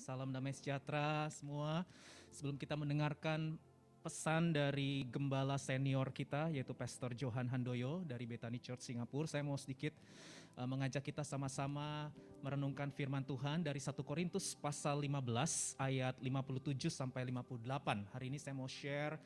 Salam damai sejahtera semua. Sebelum kita mendengarkan pesan dari gembala senior kita, yaitu Pastor Johan Handoyo dari Bethany Church Singapura, saya mau sedikit mengajak kita sama-sama merenungkan firman Tuhan dari 1 Korintus pasal 15 ayat 57 sampai 58. Hari ini saya mau share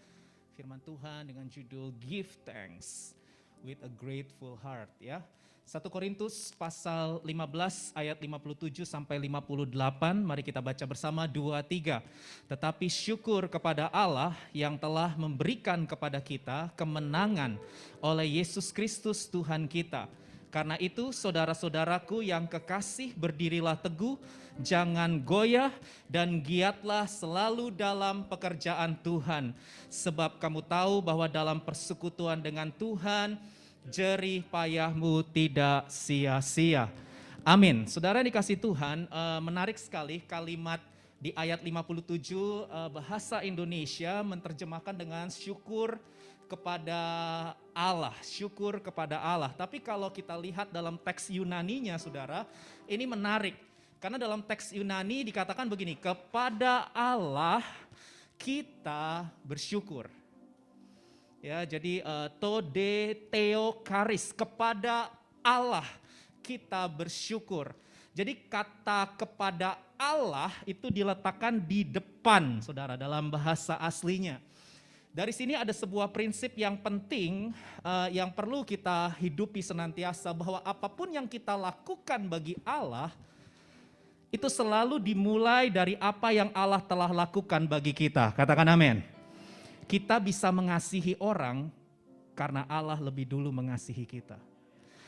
firman Tuhan dengan judul Give Thanks with a Grateful Heart, ya. 1 Korintus pasal 15 ayat 57 sampai 58, mari kita baca bersama 2-3. Tetapi syukur kepada Allah yang telah memberikan kepada kita kemenangan oleh Yesus Kristus Tuhan kita. Karena itu saudara-saudaraku yang kekasih, berdirilah teguh, jangan goyah dan giatlah selalu dalam pekerjaan Tuhan. Sebab kamu tahu bahwa dalam persekutuan dengan Tuhan, jerih payahmu tidak sia-sia. Amin. Saudara dikasih Tuhan, menarik sekali kalimat di ayat 57 bahasa Indonesia menerjemahkan dengan syukur kepada Allah, syukur kepada Allah. Tapi kalau kita lihat dalam teks Yunaninya, saudara, ini menarik. Karena dalam teks Yunani dikatakan begini, kepada Allah kita bersyukur. Ya, jadi tode theokaris, kepada Allah kita bersyukur. Jadi kata kepada Allah itu diletakkan di depan, saudara, dalam bahasa aslinya. Dari sini ada sebuah prinsip yang penting yang perlu kita hidupi senantiasa, bahwa apapun yang kita lakukan bagi Allah itu selalu dimulai dari apa yang Allah telah lakukan bagi kita. Katakan amin. Kita bisa mengasihi orang karena Allah lebih dulu mengasihi kita.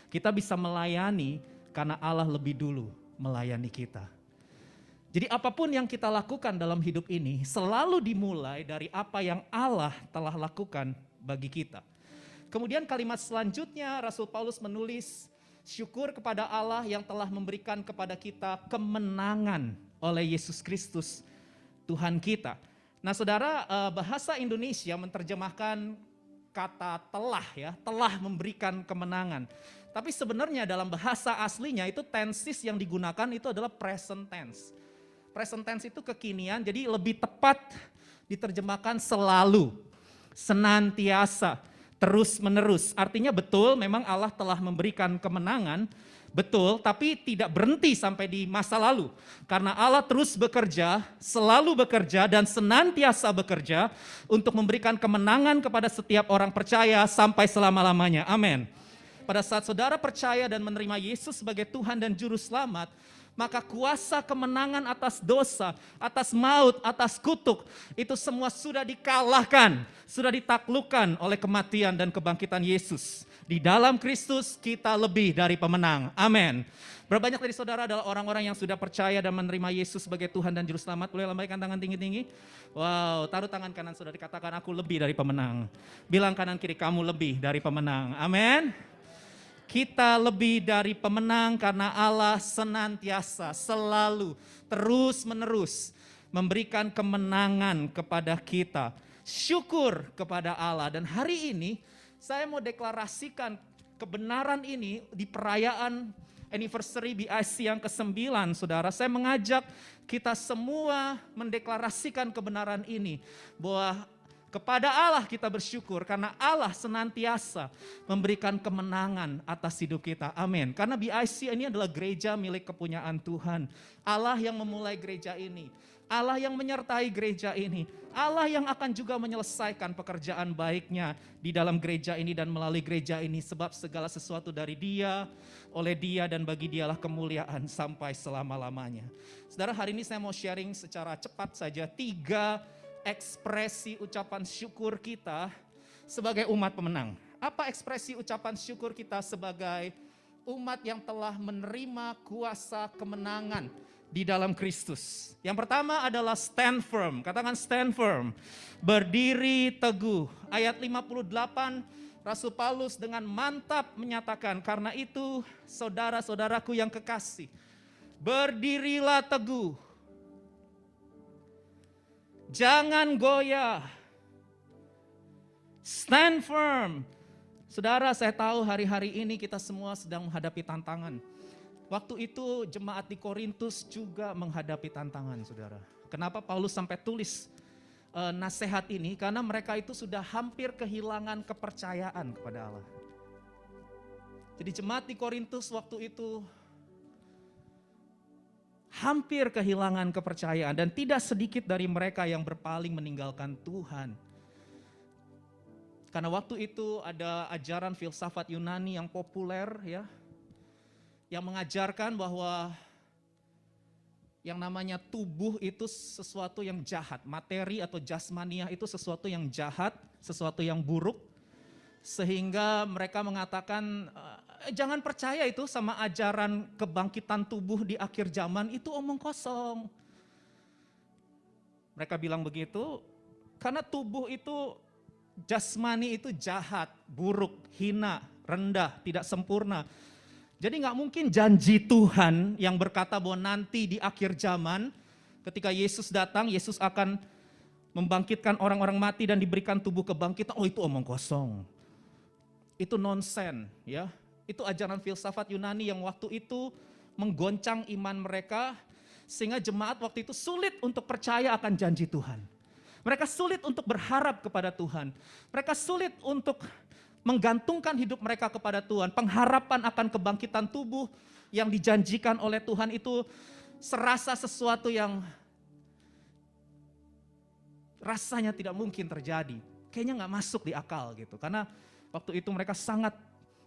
Kita bisa melayani karena Allah lebih dulu melayani kita. Jadi apapun yang kita lakukan dalam hidup ini selalu dimulai dari apa yang Allah telah lakukan bagi kita. Kemudian kalimat selanjutnya Rasul Paulus menulis, syukur kepada Allah yang telah memberikan kepada kita kemenangan oleh Yesus Kristus Tuhan kita. Nah saudara, bahasa Indonesia menerjemahkan kata telah, ya, telah memberikan kemenangan. Tapi sebenarnya dalam bahasa aslinya itu tenses yang digunakan itu adalah present tense. Present tense itu kekinian, jadi lebih tepat diterjemahkan selalu, senantiasa, terus menerus. Artinya betul memang Allah telah memberikan kemenangan, betul, tapi tidak berhenti sampai di masa lalu. Karena Allah terus bekerja, selalu bekerja dan senantiasa bekerja untuk memberikan kemenangan kepada setiap orang percaya sampai selama-lamanya. Amin. Pada saat saudara percaya dan menerima Yesus sebagai Tuhan dan Juru Selamat, maka kuasa kemenangan atas dosa, atas maut, atas kutuk, itu semua sudah dikalahkan, sudah ditaklukkan oleh kematian dan kebangkitan Yesus. Di dalam Kristus kita lebih dari pemenang. Amin. Berapa banyak dari saudara adalah orang-orang yang sudah percaya dan menerima Yesus sebagai Tuhan dan Juru Selamat? Boleh lambaikan tangan tinggi-tinggi? Wow, taruh tangan kanan saudara, dikatakan aku lebih dari pemenang. Bilang kanan kiri, kamu lebih dari pemenang. Amin. Kita lebih dari pemenang karena Allah senantiasa, selalu, terus-menerus memberikan kemenangan kepada kita. Syukur kepada Allah. Dan hari ini saya mau deklarasikan kebenaran ini di perayaan anniversary BIC yang ke-9, saudara. Saya mengajak kita semua mendeklarasikan kebenaran ini, bahwa kepada Allah kita bersyukur karena Allah senantiasa memberikan kemenangan atas hidup kita. Amin. Karena BIC ini adalah gereja milik kepunyaan Tuhan. Allah yang memulai gereja ini. Allah yang menyertai gereja ini. Allah yang akan juga menyelesaikan pekerjaan baiknya di dalam gereja ini dan melalui gereja ini. Sebab segala sesuatu dari Dia, oleh Dia dan bagi Dialah kemuliaan sampai selama-lamanya. Saudara, hari ini saya mau sharing secara cepat saja 3 ekspresi ucapan syukur kita sebagai umat pemenang. Apa ekspresi ucapan syukur kita sebagai umat yang telah menerima kuasa kemenangan di dalam Kristus? Yang pertama adalah stand firm. Katakan stand firm. Berdiri teguh. Ayat 58 Rasul Paulus dengan mantap menyatakan, karena itu saudara-saudaraku yang kekasih, berdirilah teguh. Jangan goyah. Stand firm. Saudara, saya tahu hari-hari ini kita semua sedang menghadapi tantangan. Waktu itu jemaat di Korintus juga menghadapi tantangan, saudara. Kenapa Paulus sampai tulis nasihat ini? Karena mereka itu sudah hampir kehilangan kepercayaan kepada Allah. Jadi jemaat di Korintus waktu itu hampir kehilangan kepercayaan dan tidak sedikit dari mereka yang berpaling meninggalkan Tuhan. Karena waktu itu ada ajaran filsafat Yunani yang populer ya, yang mengajarkan bahwa yang namanya tubuh itu sesuatu yang jahat, materi atau jasmaniah itu sesuatu yang jahat, sesuatu yang buruk. Sehingga mereka mengatakan jangan percaya itu sama ajaran kebangkitan tubuh di akhir zaman, itu omong kosong. Mereka bilang begitu karena tubuh itu jasmani itu jahat, buruk, hina, rendah, tidak sempurna. Jadi gak mungkin janji Tuhan yang berkata bahwa nanti di akhir zaman ketika Yesus datang, Yesus akan membangkitkan orang-orang mati dan diberikan tubuh kebangkitan. Oh itu omong kosong. Itu nonsen ya. Itu ajaran filsafat Yunani yang waktu itu menggoncang iman mereka sehingga jemaat waktu itu sulit untuk percaya akan janji Tuhan. Mereka sulit untuk berharap kepada Tuhan. Mereka sulit untuk menggantungkan hidup mereka kepada Tuhan. Pengharapan akan kebangkitan tubuh yang dijanjikan oleh Tuhan itu serasa sesuatu yang rasanya tidak mungkin terjadi. Kayaknya gak masuk di akal gitu. Karena waktu itu mereka sangat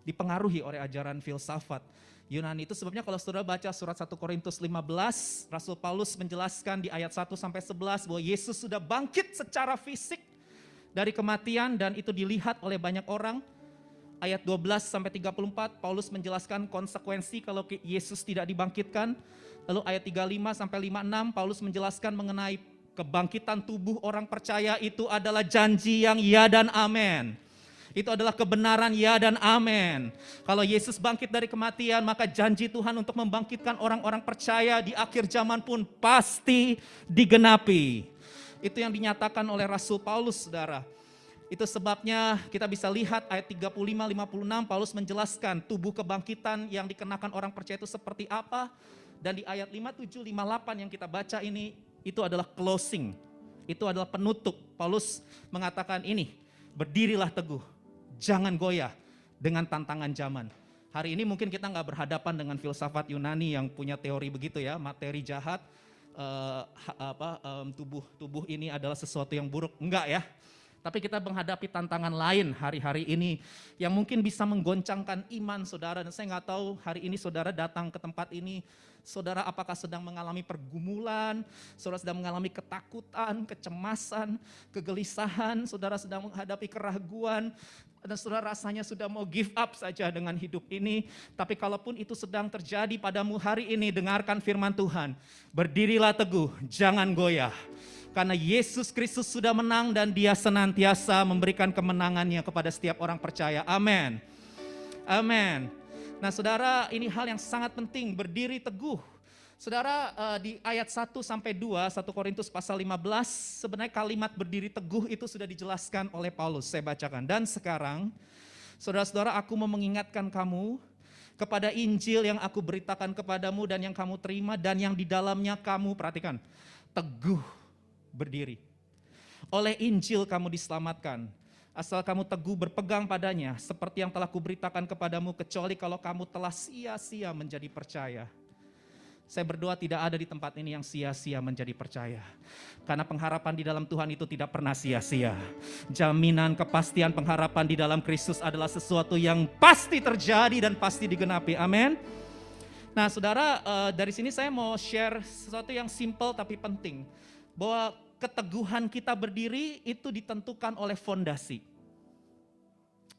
dipengaruhi oleh ajaran filsafat Yunani. Itu sebabnya kalau saudara baca surat 1 Korintus 15, Rasul Paulus menjelaskan di ayat 1 sampai 11 bahwa Yesus sudah bangkit secara fisik dari kematian dan itu dilihat oleh banyak orang. Ayat 12 sampai 34 Paulus menjelaskan konsekuensi kalau Yesus tidak dibangkitkan. Lalu ayat 35 sampai 56 Paulus menjelaskan mengenai kebangkitan tubuh orang percaya itu adalah janji yang ya dan amin. Itu adalah kebenaran ya dan amin. Kalau Yesus bangkit dari kematian, maka janji Tuhan untuk membangkitkan orang-orang percaya di akhir zaman pun pasti digenapi. Itu yang dinyatakan oleh Rasul Paulus, saudara. Itu sebabnya kita bisa lihat ayat 35-56 Paulus menjelaskan tubuh kebangkitan yang dikenakan orang percaya itu seperti apa. Dan di ayat 57-58 yang kita baca ini, itu adalah closing. Itu adalah penutup. Paulus mengatakan ini, berdirilah teguh. Jangan goyah dengan tantangan zaman. Hari ini mungkin kita nggak berhadapan dengan filsafat Yunani yang punya teori begitu ya, materi jahat, tubuh ini adalah sesuatu yang buruk. Enggak ya. Tapi kita menghadapi tantangan lain hari-hari ini yang mungkin bisa menggoncangkan iman saudara. Dan saya nggak tahu hari ini saudara datang ke tempat ini, saudara apakah sedang mengalami pergumulan, saudara sedang mengalami ketakutan, kecemasan, kegelisahan, saudara sedang menghadapi keraguan, dan saudara rasanya sudah mau give up saja dengan hidup ini. Tapi kalaupun itu sedang terjadi padamu hari ini, dengarkan firman Tuhan. Berdirilah teguh, jangan goyah. Karena Yesus Kristus sudah menang dan Dia senantiasa memberikan kemenangannya kepada setiap orang percaya. Amin. Amin. Nah saudara, ini hal yang sangat penting, berdiri teguh. Saudara, di ayat 1-2, 1 Korintus pasal 15, sebenarnya kalimat berdiri teguh itu sudah dijelaskan oleh Paulus. Saya bacakan. Dan sekarang, saudara-saudara, aku mau mengingatkan kamu kepada Injil yang aku beritakan kepadamu dan yang kamu terima dan yang di dalamnya kamu, perhatikan, teguh berdiri. Oleh Injil kamu diselamatkan. Asal kamu teguh berpegang padanya, seperti yang telah kuberitakan kepadamu, kecuali kalau kamu telah sia-sia menjadi percaya. Saya berdoa tidak ada di tempat ini yang sia-sia menjadi percaya. Karena pengharapan di dalam Tuhan itu tidak pernah sia-sia. Jaminan kepastian pengharapan di dalam Kristus adalah sesuatu yang pasti terjadi dan pasti digenapi. Amin. Nah saudara, dari sini saya mau share sesuatu yang simple tapi penting. Bahwa keteguhan kita berdiri itu ditentukan oleh fondasi.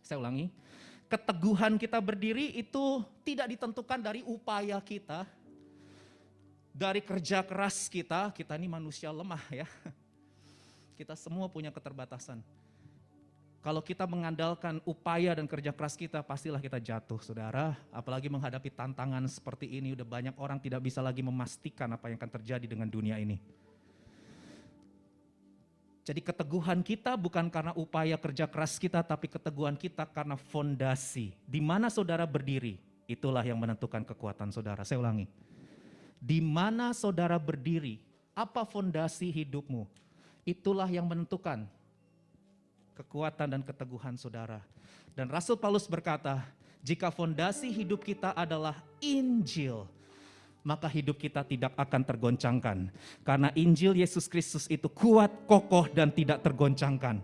Saya ulangi. Keteguhan kita berdiri itu tidak ditentukan dari upaya kita. Dari kerja keras kita ini manusia lemah ya. Kita semua punya keterbatasan. Kalau kita mengandalkan upaya dan kerja keras kita, pastilah kita jatuh saudara. Apalagi menghadapi tantangan seperti ini, udah banyak orang tidak bisa lagi memastikan apa yang akan terjadi dengan dunia ini. Jadi keteguhan kita bukan karena upaya kerja keras kita, tapi keteguhan kita karena fondasi. Di mana saudara berdiri? itulah yang menentukan kekuatan saudara. Saya ulangi. Di mana saudara berdiri, apa fondasi hidupmu, itulah yang menentukan kekuatan dan keteguhan saudara. Dan Rasul Paulus berkata, jika fondasi hidup kita adalah Injil, maka hidup kita tidak akan tergoncangkan. Karena Injil Yesus Kristus itu kuat, kokoh, dan tidak tergoncangkan.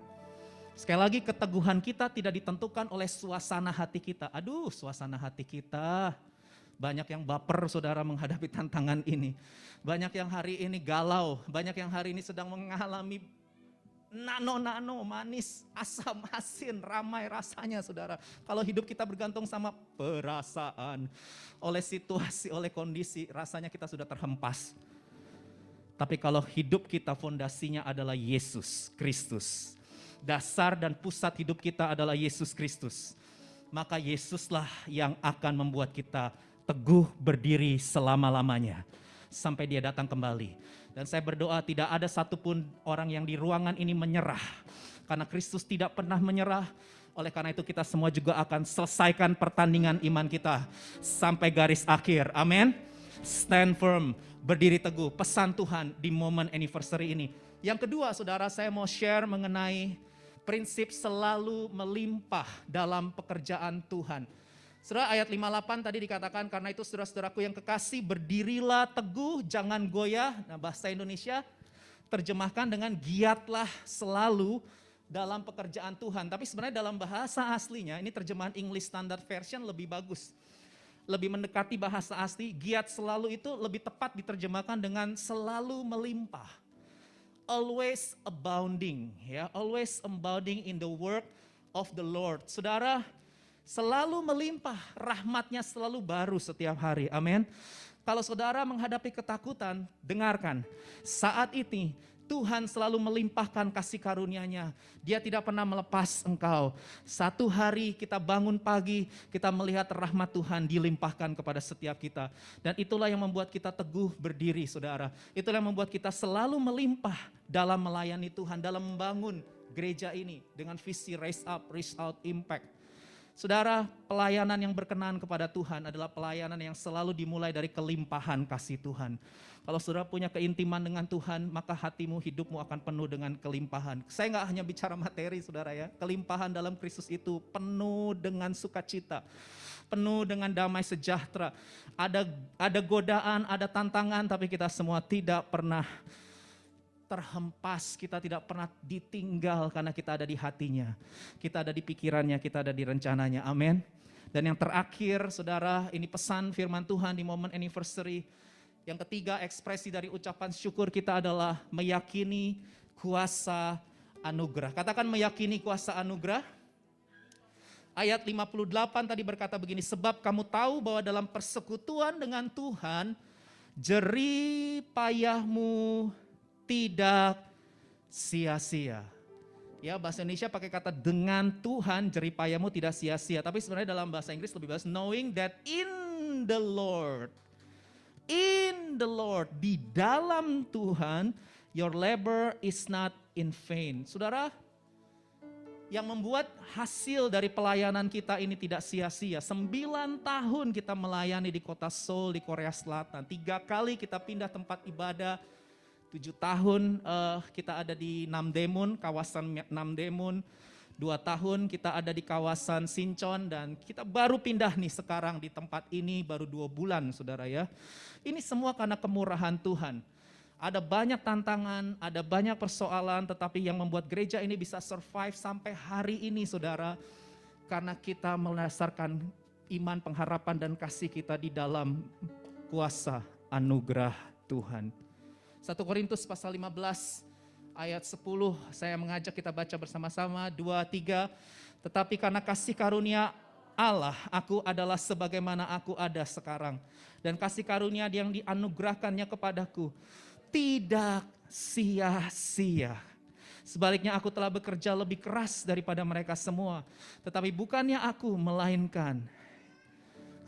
Sekali lagi, keteguhan kita tidak ditentukan oleh suasana hati kita. Aduh, suasana hati kita. Banyak yang baper saudara menghadapi tantangan ini. Banyak yang hari ini galau. Banyak yang hari ini sedang mengalami nano-nano, manis, asam, asin, ramai rasanya saudara. Kalau hidup kita bergantung sama perasaan, oleh situasi, oleh kondisi, rasanya kita sudah terhempas. Tapi kalau hidup kita fondasinya adalah Yesus Kristus, dasar dan pusat hidup kita adalah Yesus Kristus, maka Yesuslah yang akan membuat kita teguh berdiri selama-lamanya sampai Dia datang kembali. Dan saya berdoa tidak ada satupun orang yang di ruangan ini menyerah, karena Kristus tidak pernah menyerah. Oleh karena itu kita semua juga akan selesaikan pertandingan iman kita sampai garis akhir. Amin. Stand firm, berdiri teguh, pesan Tuhan di momen anniversary ini. Yang kedua saudara, saya mau share mengenai prinsip selalu melimpah dalam pekerjaan Tuhan. Saudara, ayat 58 tadi dikatakan, karena itu saudara-saudaraku yang kekasih, berdirilah teguh, jangan goyah. Nah, bahasa Indonesia terjemahkan dengan giatlah selalu dalam pekerjaan Tuhan. Tapi sebenarnya dalam bahasa aslinya, ini terjemahan English Standard Version lebih bagus. Lebih mendekati bahasa asli, giat selalu itu lebih tepat diterjemahkan dengan selalu melimpah. Always abounding, ya, always abounding in the work of the Lord. Saudara, selalu melimpah, rahmatnya selalu baru setiap hari, amin. Kalau saudara menghadapi ketakutan, dengarkan, saat ini Tuhan selalu melimpahkan kasih karunia-Nya. Dia tidak pernah melepas engkau. Satu hari kita bangun pagi, kita melihat rahmat Tuhan dilimpahkan kepada setiap kita. Dan itulah yang membuat kita teguh berdiri, saudara. Itulah yang membuat kita selalu melimpah dalam melayani Tuhan, dalam membangun gereja ini dengan visi raise up, reach out, impact. Saudara, pelayanan yang berkenan kepada Tuhan adalah pelayanan yang selalu dimulai dari kelimpahan kasih Tuhan. Kalau saudara punya keintiman dengan Tuhan, maka hatimu, hidupmu akan penuh dengan kelimpahan. Saya nggak hanya bicara materi saudara ya, kelimpahan dalam Kristus itu penuh dengan sukacita, penuh dengan damai sejahtera. Ada godaan, ada tantangan, tapi kita semua tidak pernah terhempas, kita tidak pernah ditinggal karena kita ada di hatinya, kita ada di pikirannya, kita ada di rencananya, amin. Dan yang terakhir saudara, ini pesan firman Tuhan di momen anniversary. Yang ketiga, ekspresi dari ucapan syukur kita adalah meyakini kuasa anugerah. Katakan meyakini kuasa anugerah. Ayat 58 tadi berkata begini, sebab kamu tahu bahwa dalam persekutuan dengan Tuhan, jerih payahmu tidak sia-sia. Ya, bahasa Indonesia pakai kata dengan Tuhan jerih payahmu tidak sia-sia. Tapi sebenarnya dalam bahasa Inggris lebih bagus, knowing that in the Lord, di dalam Tuhan, your labor is not in vain. Saudara, yang membuat hasil dari pelayanan kita ini tidak sia-sia. 9 tahun kita melayani di kota Seoul, di Korea Selatan. 3 kali kita pindah tempat ibadah. 7 tahun kita ada di Namdaemun, kawasan Namdaemun. 2 tahun kita ada di kawasan Sinchon, dan kita baru pindah nih sekarang di tempat ini baru 2 bulan saudara ya. Ini semua karena kemurahan Tuhan. Ada banyak tantangan, ada banyak persoalan, tetapi yang membuat gereja ini bisa survive sampai hari ini saudara, karena kita mendasarkan iman, pengharapan, dan kasih kita di dalam kuasa anugerah Tuhan. 1 Korintus pasal 15 ayat 10, saya mengajak kita baca bersama-sama, 2, 3. Tetapi karena kasih karunia Allah, aku adalah sebagaimana aku ada sekarang. Dan kasih karunia yang dianugerahkannya kepadaku tidak sia-sia. Sebaliknya aku telah bekerja lebih keras daripada mereka semua. Tetapi bukannya aku, melainkan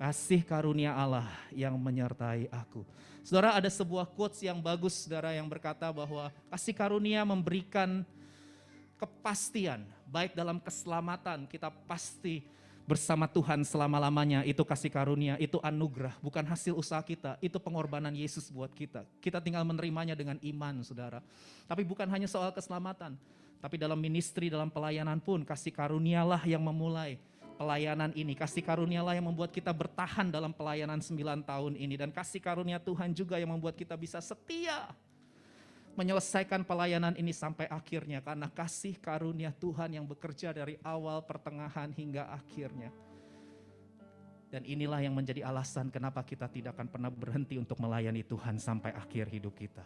kasih karunia Allah yang menyertai aku. Saudara, ada sebuah quotes yang bagus saudara yang berkata bahwa kasih karunia memberikan kepastian, baik dalam keselamatan kita pasti bersama Tuhan selama-lamanya, itu kasih karunia, itu anugerah, bukan hasil usaha kita, itu pengorbanan Yesus buat kita. Kita tinggal menerimanya dengan iman, saudara. Tapi bukan hanya soal keselamatan, tapi dalam ministry, dalam pelayanan pun, kasih karunialah yang memulai pelayanan ini. Kasih karunialah yang membuat kita bertahan dalam pelayanan 9 tahun ini. Dan kasih karunia Tuhan juga yang membuat kita bisa setia menyelesaikan pelayanan ini sampai akhirnya, karena kasih karunia Tuhan yang bekerja dari awal, pertengahan, hingga akhirnya. Dan inilah yang menjadi alasan kenapa kita tidak akan pernah berhenti untuk melayani Tuhan sampai akhir hidup kita.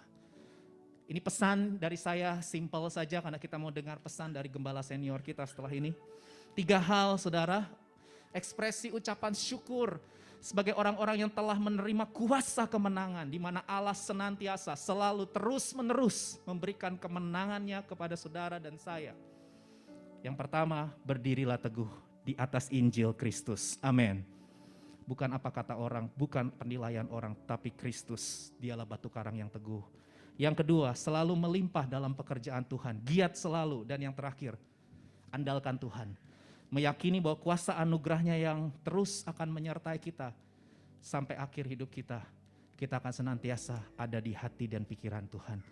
Ini pesan dari saya, simple saja, karena kita mau dengar pesan dari gembala senior kita setelah ini. 3 hal, saudara. Ekspresi ucapan syukur sebagai orang-orang yang telah menerima kuasa kemenangan, di mana Allah senantiasa selalu terus-menerus memberikan kemenangannya kepada saudara dan saya. Yang pertama, berdirilah teguh di atas Injil Kristus. Amin. Bukan apa kata orang, bukan penilaian orang, tapi Kristus, dialah batu karang yang teguh. Yang kedua, selalu melimpah dalam pekerjaan Tuhan, giat selalu. Dan yang terakhir, andalkan Tuhan. Meyakini bahwa kuasa anugerahnya yang terus akan menyertai kita sampai akhir hidup kita. Kita akan senantiasa ada di hati dan pikiran Tuhan.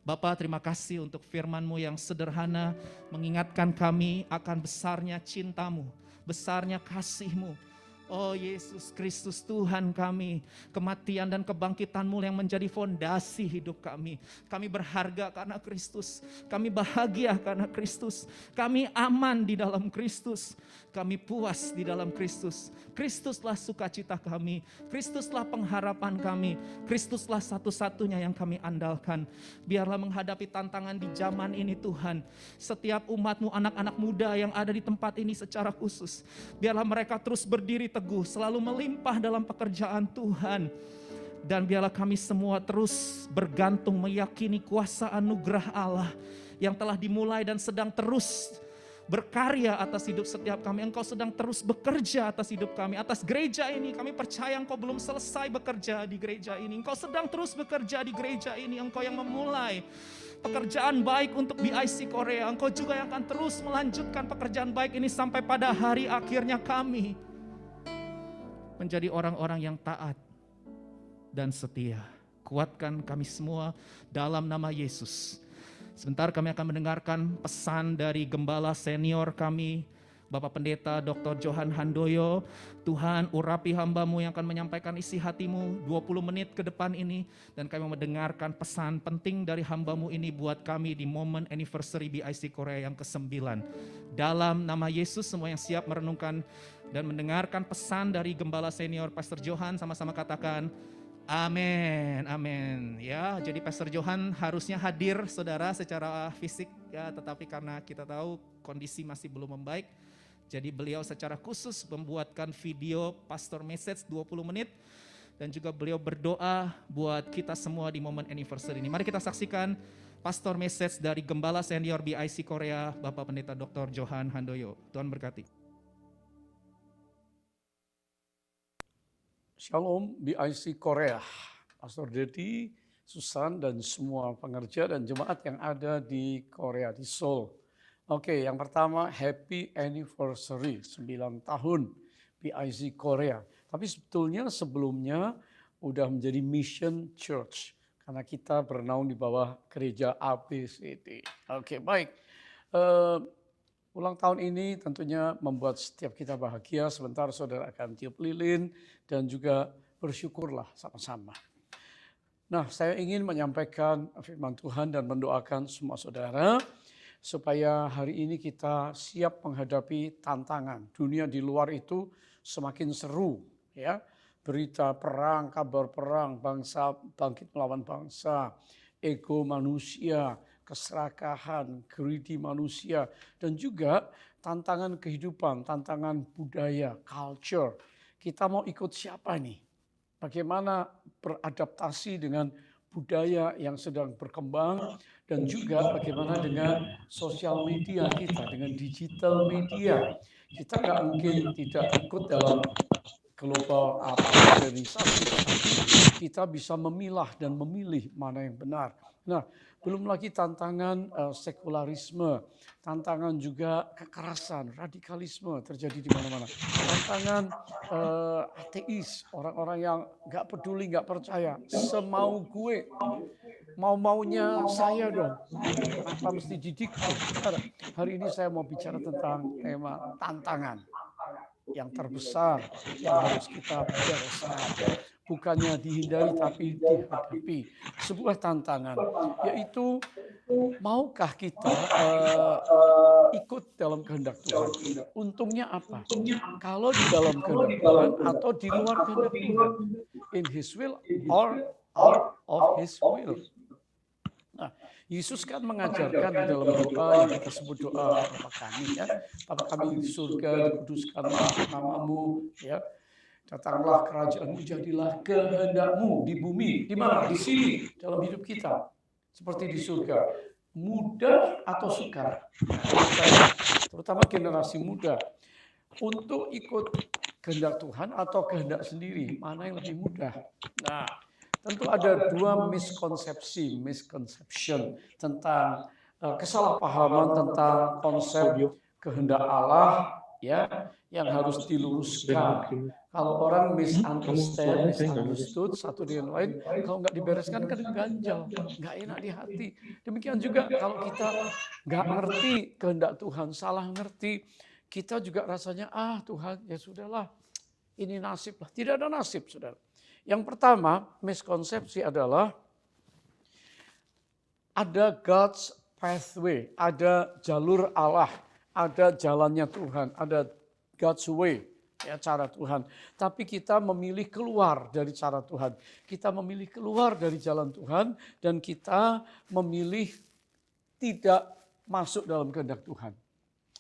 Bapa, terima kasih untuk firman-Mu yang sederhana, mengingatkan kami akan besarnya cinta-Mu, besarnya kasih-Mu. Oh Yesus Kristus Tuhan kami, kematian dan kebangkitan-Mu yang menjadi fondasi hidup kami. Kami berharga karena Kristus, kami bahagia karena Kristus, kami aman di dalam Kristus, kami puas di dalam Kristus. Kristuslah sukacita kami, Kristuslah pengharapan kami, Kristuslah satu-satunya yang kami andalkan. Biarlah menghadapi tantangan di zaman ini Tuhan, setiap umat-Mu, anak-anak muda yang ada di tempat ini secara khusus, biarlah mereka terus berdiri teguh, selalu melimpah dalam pekerjaan Tuhan. Dan biarlah kami semua terus bergantung meyakini kuasa anugerah Allah yang telah dimulai dan sedang terus berkarya atas hidup setiap kami. Engkau sedang terus bekerja atas hidup kami, atas gereja ini. Kami percaya Engkau belum selesai bekerja di gereja ini. Engkau sedang terus bekerja di gereja ini. Engkau yang memulai pekerjaan baik untuk BIC Korea. Engkau juga yang akan terus melanjutkan pekerjaan baik ini sampai pada hari akhirnya kami menjadi orang-orang yang taat dan setia. Kuatkan kami semua dalam nama Yesus. Sebentar kami akan mendengarkan pesan dari gembala senior kami, Bapak Pendeta Dr. Johan Handoyo. Tuhan urapi hamba-Mu yang akan menyampaikan isi hati-Mu 20 menit ke depan ini. Dan kami mendengarkan pesan penting dari hamba-Mu ini buat kami di momen anniversary BIC Korea yang ke-9. Dalam nama Yesus, semua yang siap merenungkan dan mendengarkan pesan dari gembala senior Pastor Johan, sama-sama katakan amin, amin. Ya, jadi Pastor Johan harusnya hadir saudara secara fisik ya, tetapi karena kita tahu kondisi masih belum membaik, jadi beliau secara khusus membuatkan video pastor message 20 menit dan juga beliau berdoa buat kita semua di momen anniversary ini. Mari kita saksikan pastor message dari gembala senior BIC Korea, Bapak Pendeta Dr. Johan Handoyo. Tuhan berkati. Shalom BIC Korea, Pastor Dedi, Susan, dan semua pengerja dan jemaat yang ada di Korea, di Seoul. Oke, yang pertama, happy anniversary, 9 tahun BIC Korea. Tapi sebetulnya sebelumnya udah menjadi mission church, karena kita bernaung di bawah gereja ABCD. Oke, baik. Ulang tahun ini tentunya membuat setiap kita bahagia. Sebentar saudara akan tiup lilin dan juga bersyukurlah sama-sama. Nah, saya ingin menyampaikan firman Tuhan dan mendoakan semua saudara supaya hari ini kita siap menghadapi tantangan. Dunia di luar itu semakin seru, ya. Berita perang, kabar perang, bangsa bangkit melawan bangsa, ego manusia, keserakahan, greedy manusia, dan juga tantangan kehidupan, tantangan budaya, culture. Kita mau ikut siapa nih? Bagaimana beradaptasi dengan budaya yang sedang berkembang, dan juga bagaimana dengan sosial media kita, dengan digital media. Kita nggak mungkin tidak ikut dalam global modernisasi, kita bisa memilah dan memilih mana yang benar. Nah, belum lagi tantangan sekularisme, tantangan juga kekerasan, radikalisme terjadi di mana-mana. Tantangan ateis, orang-orang yang nggak peduli, nggak percaya, semau gue, mau-maunya saya dong. Kenapa mesti didikte? Hari ini saya mau bicara tentang tema tantangan yang terbesar yang harus kita bereskan. Bukannya dihindari tapi dihadapi. Sebuah tantangan, yaitu maukah kita ikut dalam kehendak Tuhan? Untungnya apa? Kalau di dalam kehendak Tuhan atau di luar kehendak Tuhan? In His will or out of His will? Nah, Yesus kan mengajarkan di dalam doa yang kita sebut doa Bapa kami, ya. Bapa kami di surga, dikuduskanlah namamu, ya. Datanglah kerajaanmu, jadilah kehendakmu di bumi. Di mana? Di sini, dalam hidup kita. Seperti di surga. Mudah atau sukar? Terutama generasi muda. Untuk ikut kehendak Tuhan atau kehendak sendiri, mana yang lebih mudah? Nah, tentu ada dua misconception tentang kesalahpahaman tentang konsep kehendak Allah, ya, yang harus diluruskan. Kalau orang misunderstood satu dengan lain, kalau nggak dibereskan kan ganjal, nggak enak di hati. Demikian juga kalau kita nggak ngerti kehendak Tuhan, salah ngerti, kita juga rasanya Tuhan ya sudahlah, ini nasib lah. Tidak ada nasib, saudara. Yang pertama, miskonsepsi adalah ada God's pathway, ada jalur Allah, ada jalannya Tuhan, ada God's way, ya, cara Tuhan. Tapi kita memilih keluar dari cara Tuhan. Kita memilih keluar dari jalan Tuhan dan kita memilih tidak masuk dalam kehendak Tuhan.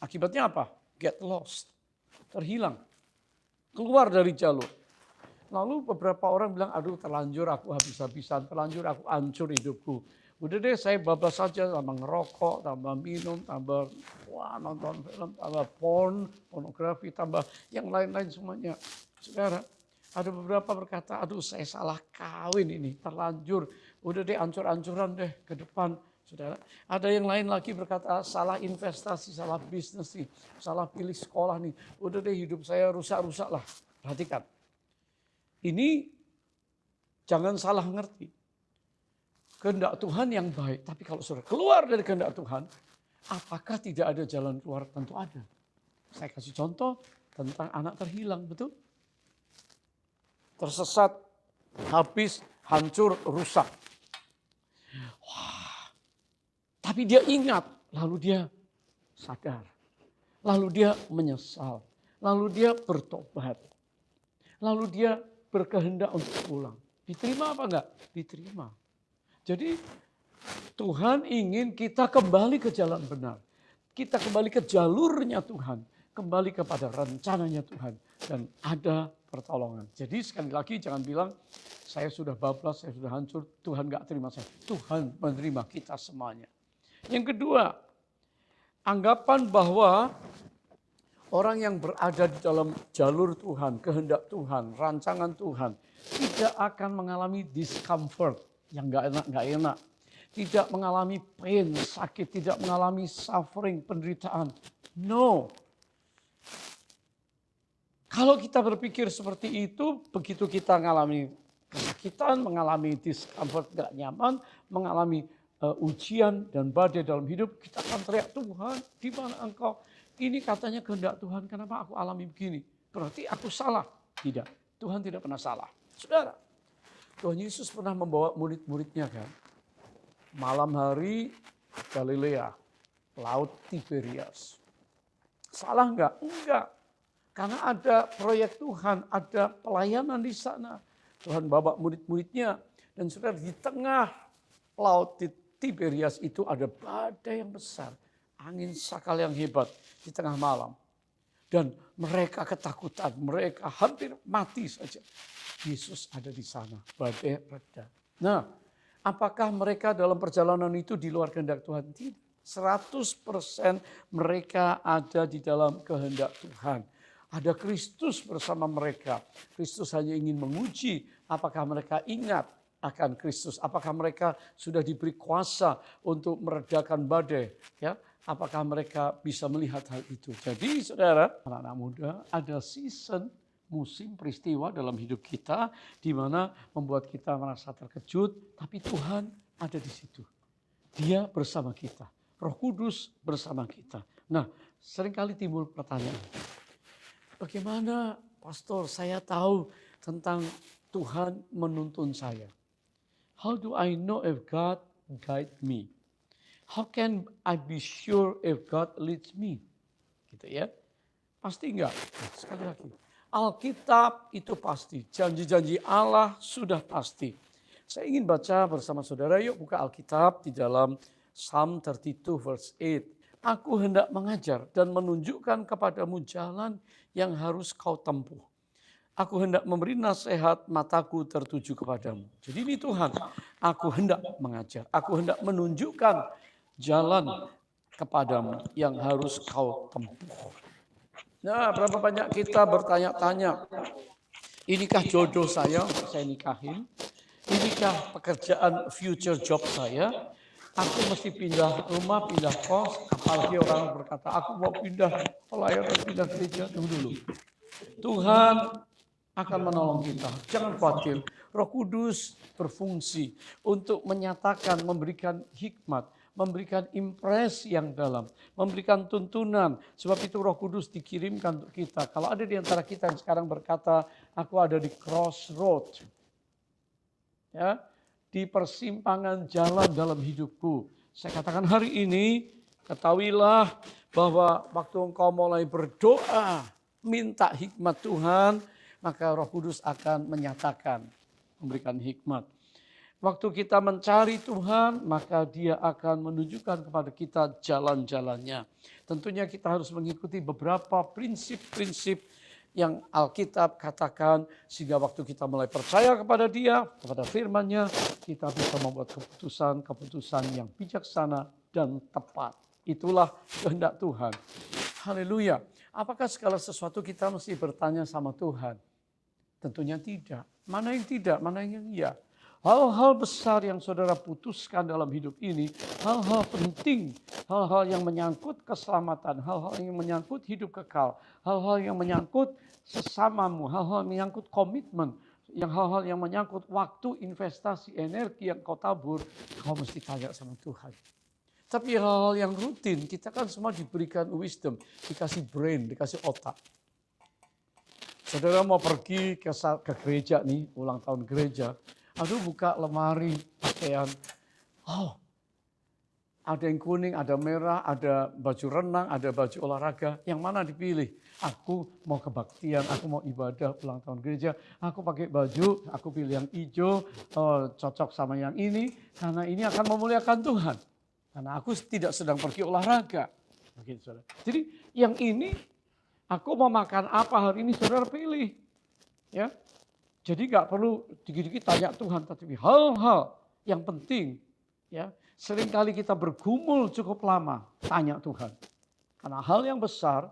Akibatnya apa? Get lost, terhilang, keluar dari jalur. Lalu beberapa orang bilang, aduh terlanjur aku habis-habisan, terlanjur aku hancur hidupku. Udah deh saya bablas saja, tambah ngerokok, tambah minum, tambah nonton film, tambah pornografi, tambah yang lain-lain semuanya. Saudara, ada beberapa berkata, aduh saya salah kawin ini, terlanjur. Udah deh hancur-hancuran deh ke depan. Saudara, ada yang lain lagi berkata, salah investasi, salah bisnis nih, salah pilih sekolah nih. Udah deh hidup saya rusak-rusak lah. Perhatikan. Ini jangan salah ngerti. Kehendak Tuhan yang baik. Tapi kalau saudara keluar dari kehendak Tuhan, apakah tidak ada jalan keluar? Tentu ada. Saya kasih contoh tentang anak terhilang, betul? Tersesat, habis, hancur, rusak. Wah. Tapi dia ingat, lalu dia sadar. Lalu dia menyesal. Lalu dia bertobat. Lalu dia berkehendak untuk pulang. Diterima apa enggak? Diterima. Jadi Tuhan ingin kita kembali ke jalan benar. Kita kembali ke jalurnya Tuhan. Kembali kepada rencananya Tuhan. Dan ada pertolongan. Jadi sekali lagi jangan bilang, saya sudah bablas, saya sudah hancur, Tuhan enggak terima saya. Tuhan menerima kita semuanya. Yang kedua, anggapan bahwa orang yang berada di dalam jalur Tuhan, kehendak Tuhan, rancangan Tuhan, tidak akan mengalami discomfort yang nggak enak. Tidak mengalami pain, sakit, tidak mengalami suffering, penderitaan. No. Kalau kita berpikir seperti itu, begitu kita mengalami kesakitan, mengalami discomfort, nggak nyaman, mengalami ujian dan badai dalam hidup, kita akan teriak, Tuhan, di mana Engkau? Ini katanya kehendak Tuhan, kenapa aku alami begini? Berarti aku salah. Tidak, Tuhan tidak pernah salah. Saudara, Tuhan Yesus pernah membawa murid-muridnya kan. Malam hari Galilea, Laut Tiberias. Salah enggak? Enggak. Karena ada proyek Tuhan, ada pelayanan di sana. Tuhan bawa murid-muridnya. Dan saudara, di tengah Laut Tiberias itu ada badai yang besar. Angin sakal yang hebat di tengah malam. Dan mereka ketakutan, mereka hampir mati saja. Yesus ada di sana, badai reda. Nah, apakah mereka dalam perjalanan itu di luar kehendak Tuhan? Tidak. 100% mereka ada di dalam kehendak Tuhan. Ada Kristus bersama mereka. Kristus hanya ingin menguji apakah mereka ingat akan Kristus. Apakah mereka sudah diberi kuasa untuk meredakan badai. Ya, apakah mereka bisa melihat hal itu. Jadi saudara, anak-anak muda, ada season, musim, peristiwa dalam hidup kita di mana membuat kita merasa terkejut, tapi Tuhan ada di situ. Dia bersama kita. Roh Kudus bersama kita. Nah, seringkali timbul pertanyaan. Bagaimana, Pastor, saya tahu tentang Tuhan menuntun saya? How do I know if God guide me? How can I be sure if God leads me? Gitu ya. Pasti enggak. Nah, sekali lagi. Alkitab itu pasti. Janji-janji Allah sudah pasti. Saya ingin baca bersama saudara. Yuk buka Alkitab di dalam Psalm 32 verse 8. Aku hendak mengajar dan menunjukkan kepadamu jalan yang harus kau tempuh. Aku hendak memberi nasihat, mataku tertuju kepadamu. Jadi ini Tuhan, aku hendak mengajar. Aku hendak menunjukkan jalan kepadamu yang harus kau tempuh. Nah, berapa banyak kita bertanya-tanya, inikah jodoh saya nikahin? Inikah pekerjaan future job saya? Aku mesti pindah rumah, pindah kos. Apalagi orang berkata, aku mau pindah pelayanan, pindah gereja. Tunggu dulu. Tuhan akan menolong kita. Jangan khawatir. Roh Kudus berfungsi untuk menyatakan, memberikan hikmat, memberikan impresi yang dalam, memberikan tuntunan. Sebab itu Roh Kudus dikirimkan untuk kita. Kalau ada di antara kita yang sekarang berkata, aku ada di crossroad. Ya, di persimpangan jalan dalam hidupku. Saya katakan hari ini, ketahuilah bahwa waktu engkau mulai berdoa, minta hikmat Tuhan, maka Roh Kudus akan menyatakan, memberikan hikmat. Waktu kita mencari Tuhan, maka Dia akan menunjukkan kepada kita jalan-jalannya. Tentunya kita harus mengikuti beberapa prinsip-prinsip yang Alkitab katakan, sehingga waktu kita mulai percaya kepada Dia, kepada firman-Nya, kita bisa membuat keputusan yang bijaksana dan tepat. Itulah kehendak Tuhan. Haleluya. Apakah segala sesuatu kita mesti bertanya sama Tuhan? Tentunya tidak. Mana yang tidak, mana yang iya. Hal-hal besar yang saudara putuskan dalam hidup ini, hal-hal penting, hal-hal yang menyangkut keselamatan, hal-hal yang menyangkut hidup kekal, hal-hal yang menyangkut sesamamu, hal-hal yang menyangkut komitmen, hal-hal yang menyangkut waktu, investasi, energi yang kau tabur, kau mesti tanya sama Tuhan. Tapi hal-hal yang rutin, kita kan semua diberikan wisdom, dikasih brain, dikasih otak. Saudara mau pergi ke gereja nih, ulang tahun gereja. Aduh, buka lemari pakaian. Oh, ada yang kuning, ada merah, ada baju renang, ada baju olahraga. Yang mana dipilih? Aku mau kebaktian, aku mau ibadah ulang tahun gereja. Aku pakai baju, aku pilih yang hijau, cocok sama yang ini. Karena ini akan memuliakan Tuhan. Karena aku tidak sedang pergi olahraga. Jadi yang ini, aku mau makan apa hari ini, saudara pilih. Ya. Jadi nggak perlu dikit-dikit tanya Tuhan, tapi hal-hal yang penting, ya seringkali kita bergumul cukup lama tanya Tuhan. Karena hal yang besar,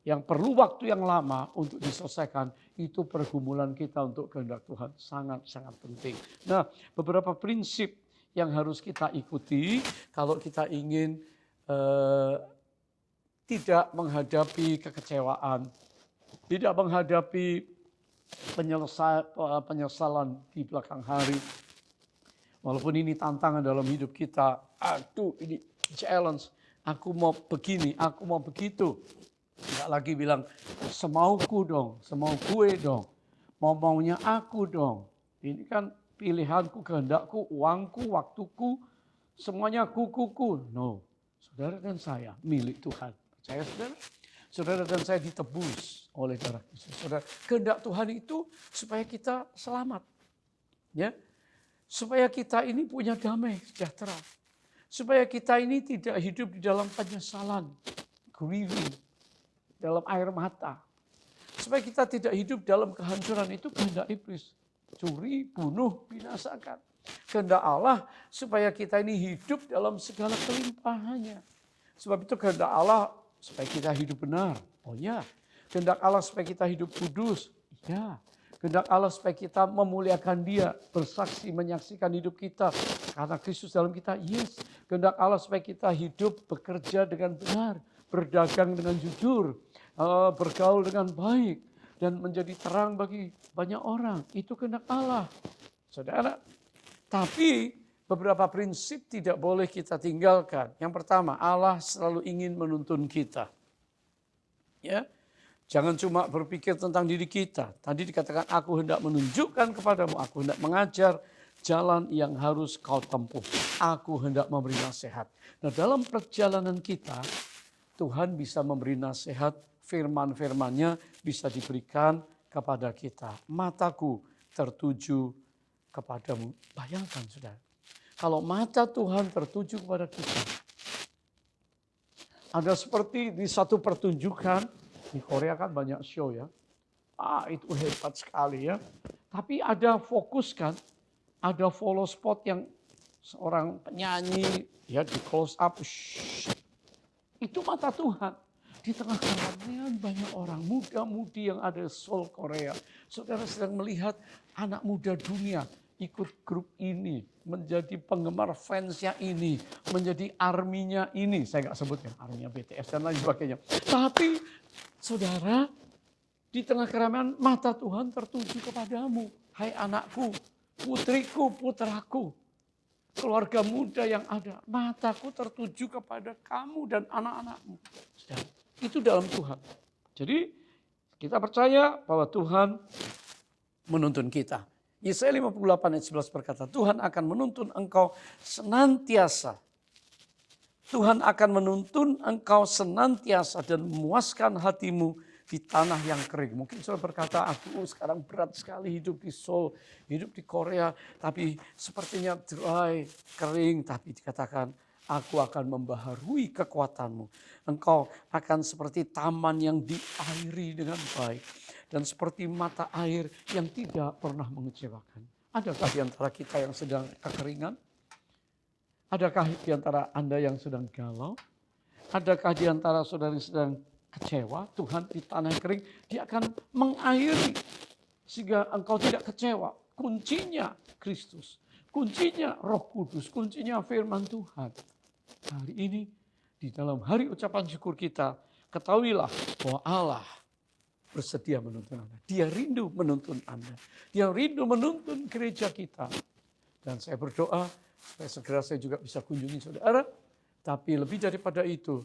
yang perlu waktu yang lama untuk diselesaikan, itu pergumulan kita untuk kehendak Tuhan sangat-sangat penting. Nah, beberapa prinsip yang harus kita ikuti kalau kita ingin tidak menghadapi kekecewaan, tidak menghadapi penyesalan di belakang hari. Walaupun ini tantangan dalam hidup kita, aduh ini challenge, aku mau begini, aku mau begitu. Tidak lagi bilang semauku dong, semau gue dong, maunya aku dong. Ini kan pilihanku, kehendakku, uangku, waktuku, semuanya kukuku. No, saudara dan saya milik Tuhan. Percaya saudara? Saudara dan saya ditebus oleh darah Kristus. Saudara, kehendak Tuhan itu supaya kita selamat. Ya. Supaya kita ini punya damai sejahtera. Supaya kita ini tidak hidup di dalam penyesalan, grieving, dalam air mata. Supaya kita tidak hidup dalam kehancuran, itu kehendak iblis. Curi, bunuh, binasakan. Kehendak Allah supaya kita ini hidup dalam segala kelimpahannya. Sebab itu kehendak Allah supaya kita hidup benar. Oh ya, Kehendak Allah supaya kita hidup kudus. Ya. Kehendak Allah supaya kita memuliakan Dia, bersaksi, menyaksikan hidup kita karena Kristus dalam kita. Yes. Kehendak Allah supaya kita hidup, bekerja dengan benar, berdagang dengan jujur, bergaul dengan baik, dan menjadi terang bagi banyak orang. Itu kehendak Allah. Saudara, tapi beberapa prinsip tidak boleh kita tinggalkan. Yang pertama, Allah selalu ingin menuntun kita. Ya, jangan cuma berpikir tentang diri kita. Tadi dikatakan, aku hendak menunjukkan kepadamu, aku hendak mengajar jalan yang harus kau tempuh. Aku hendak memberi nasihat. Nah, dalam perjalanan kita, Tuhan bisa memberi nasihat, firman-firmannya bisa diberikan kepada kita. Mataku tertuju kepadamu. Bayangkan, saudara. Kalau mata Tuhan tertuju kepada kita, ada seperti di satu pertunjukan, di Korea kan banyak show ya. Itu hebat sekali ya. Tapi ada fokus kan, ada follow spot yang seorang penyanyi ya di close up. Itu mata Tuhan. Di tengah keramaian banyak orang muda-mudi yang ada di Seoul, Korea. Saudara sedang melihat anak muda dunia ikut grup ini, menjadi penggemar fansnya ini, menjadi arminya ini. Saya nggak sebut ya, arminya BTS dan lain sebagainya. Tapi saudara, di tengah keramaian mata Tuhan tertuju kepadamu. Hai anakku, putriku, putraku, keluarga muda yang ada. Mataku tertuju kepada kamu dan anak-anakmu. Saudara, itu dalam Tuhan. Jadi kita percaya bahwa Tuhan menuntun kita. Yesaya 58 ayat 11 berkata, Tuhan akan menuntun engkau senantiasa. Tuhan akan menuntun engkau senantiasa dan memuaskan hatimu di tanah yang kering. Mungkin saudara berkata, aku sekarang berat sekali hidup di Seoul, hidup di Korea, tapi sepertinya dry, kering. Tapi dikatakan, aku akan membaharui kekuatanmu. Engkau akan seperti taman yang diairi dengan baik. Dan seperti mata air yang tidak pernah mengecewakan. Adakah di antara kita yang sedang kekeringan? Adakah di antara Anda yang sedang galau? Adakah di antara saudara yang sedang kecewa? Tuhan di tanah yang kering, Dia akan mengairi. Sehingga engkau tidak kecewa. Kuncinya Kristus. Kuncinya Roh Kudus. Kuncinya firman Tuhan. Hari ini, di dalam hari ucapan syukur kita, ketahuilah bahwa Allah bersedia menuntun Anda. Dia rindu menuntun Anda. Dia rindu menuntun gereja kita. Dan saya berdoa supaya segera saya juga bisa kunjungi saudara. Tapi lebih daripada itu,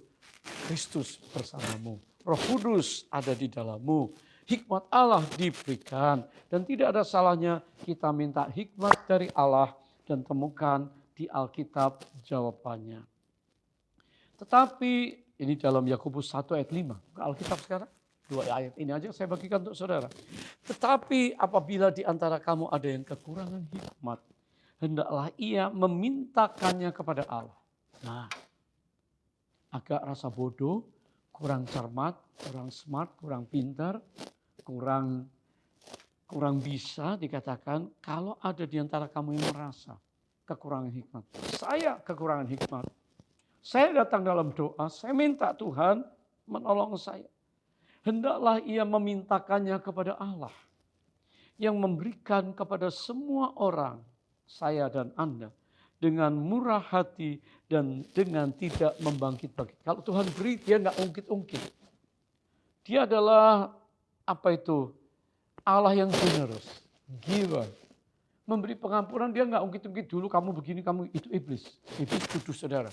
Kristus bersamamu. Roh Kudus ada di dalammu. Hikmat Allah diberikan. Dan tidak ada salahnya kita minta hikmat dari Allah dan temukan di Alkitab jawabannya. Tetapi ini dalam Yakobus 1 ayat 5. Ke Alkitab sekarang. 2 ayat ini aja saya bagikan untuk saudara. Tetapi apabila di antara kamu ada yang kekurangan hikmat, hendaklah ia memintakannya kepada Allah. Nah, agak rasa bodoh, kurang cermat, kurang smart, kurang pintar, kurang bisa dikatakan kalau ada di antara kamu yang merasa kekurangan hikmat. Saya kekurangan hikmat. Saya datang dalam doa, saya minta Tuhan menolong saya. Hendaklah ia memintakannya kepada Allah yang memberikan kepada semua orang, saya dan Anda, dengan murah hati dan dengan tidak membangkit-bangkit. Kalau Tuhan beri, Dia nggak ungkit-ungkit. Dia adalah apa itu? Allah yang generous, giver. Memberi pengampunan, Dia nggak ungkit-ungkit dulu kamu begini, kamu itu iblis. Iblis tuduh saudara.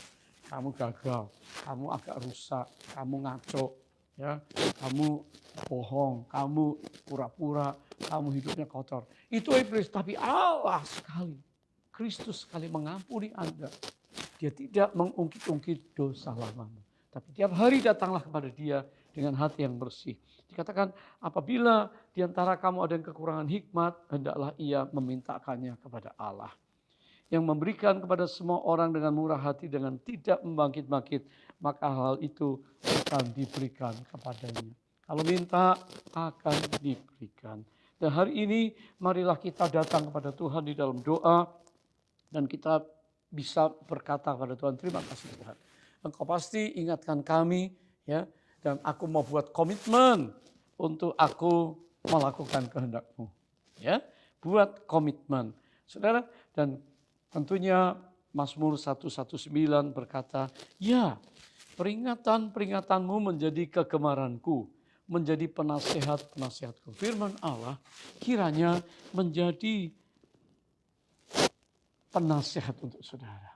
Kamu gagal, kamu agak rusak, kamu ngaco. Ya, kamu bohong, kamu pura-pura, kamu hidupnya kotor. Itu iblis, tapi Allah sekali, Kristus sekali mengampuni Anda. Dia tidak mengungkit-ungkit dosa lamamu. Tapi tiap hari datanglah kepada Dia dengan hati yang bersih. Dikatakan apabila di antara kamu ada yang kekurangan hikmat, hendaklah ia memintakannya kepada Allah. Yang memberikan kepada semua orang dengan murah hati, dengan tidak membangkit-bangkit, maka hal itu akan diberikan kepadanya. Kalau minta, akan diberikan. Dan hari ini, marilah kita datang kepada Tuhan di dalam doa, dan kita bisa berkata kepada Tuhan, terima kasih Tuhan. Engkau pasti ingatkan kami, ya, dan aku mau buat komitmen untuk aku melakukan kehendak-Mu. Ya, buat komitmen. Saudara, dan tentunya Mazmur 119 berkata, ya, peringatan-peringatanmu menjadi kegemaranku, menjadi penasihat-penasihatku. Firman Allah kiranya menjadi penasihat untuk saudara.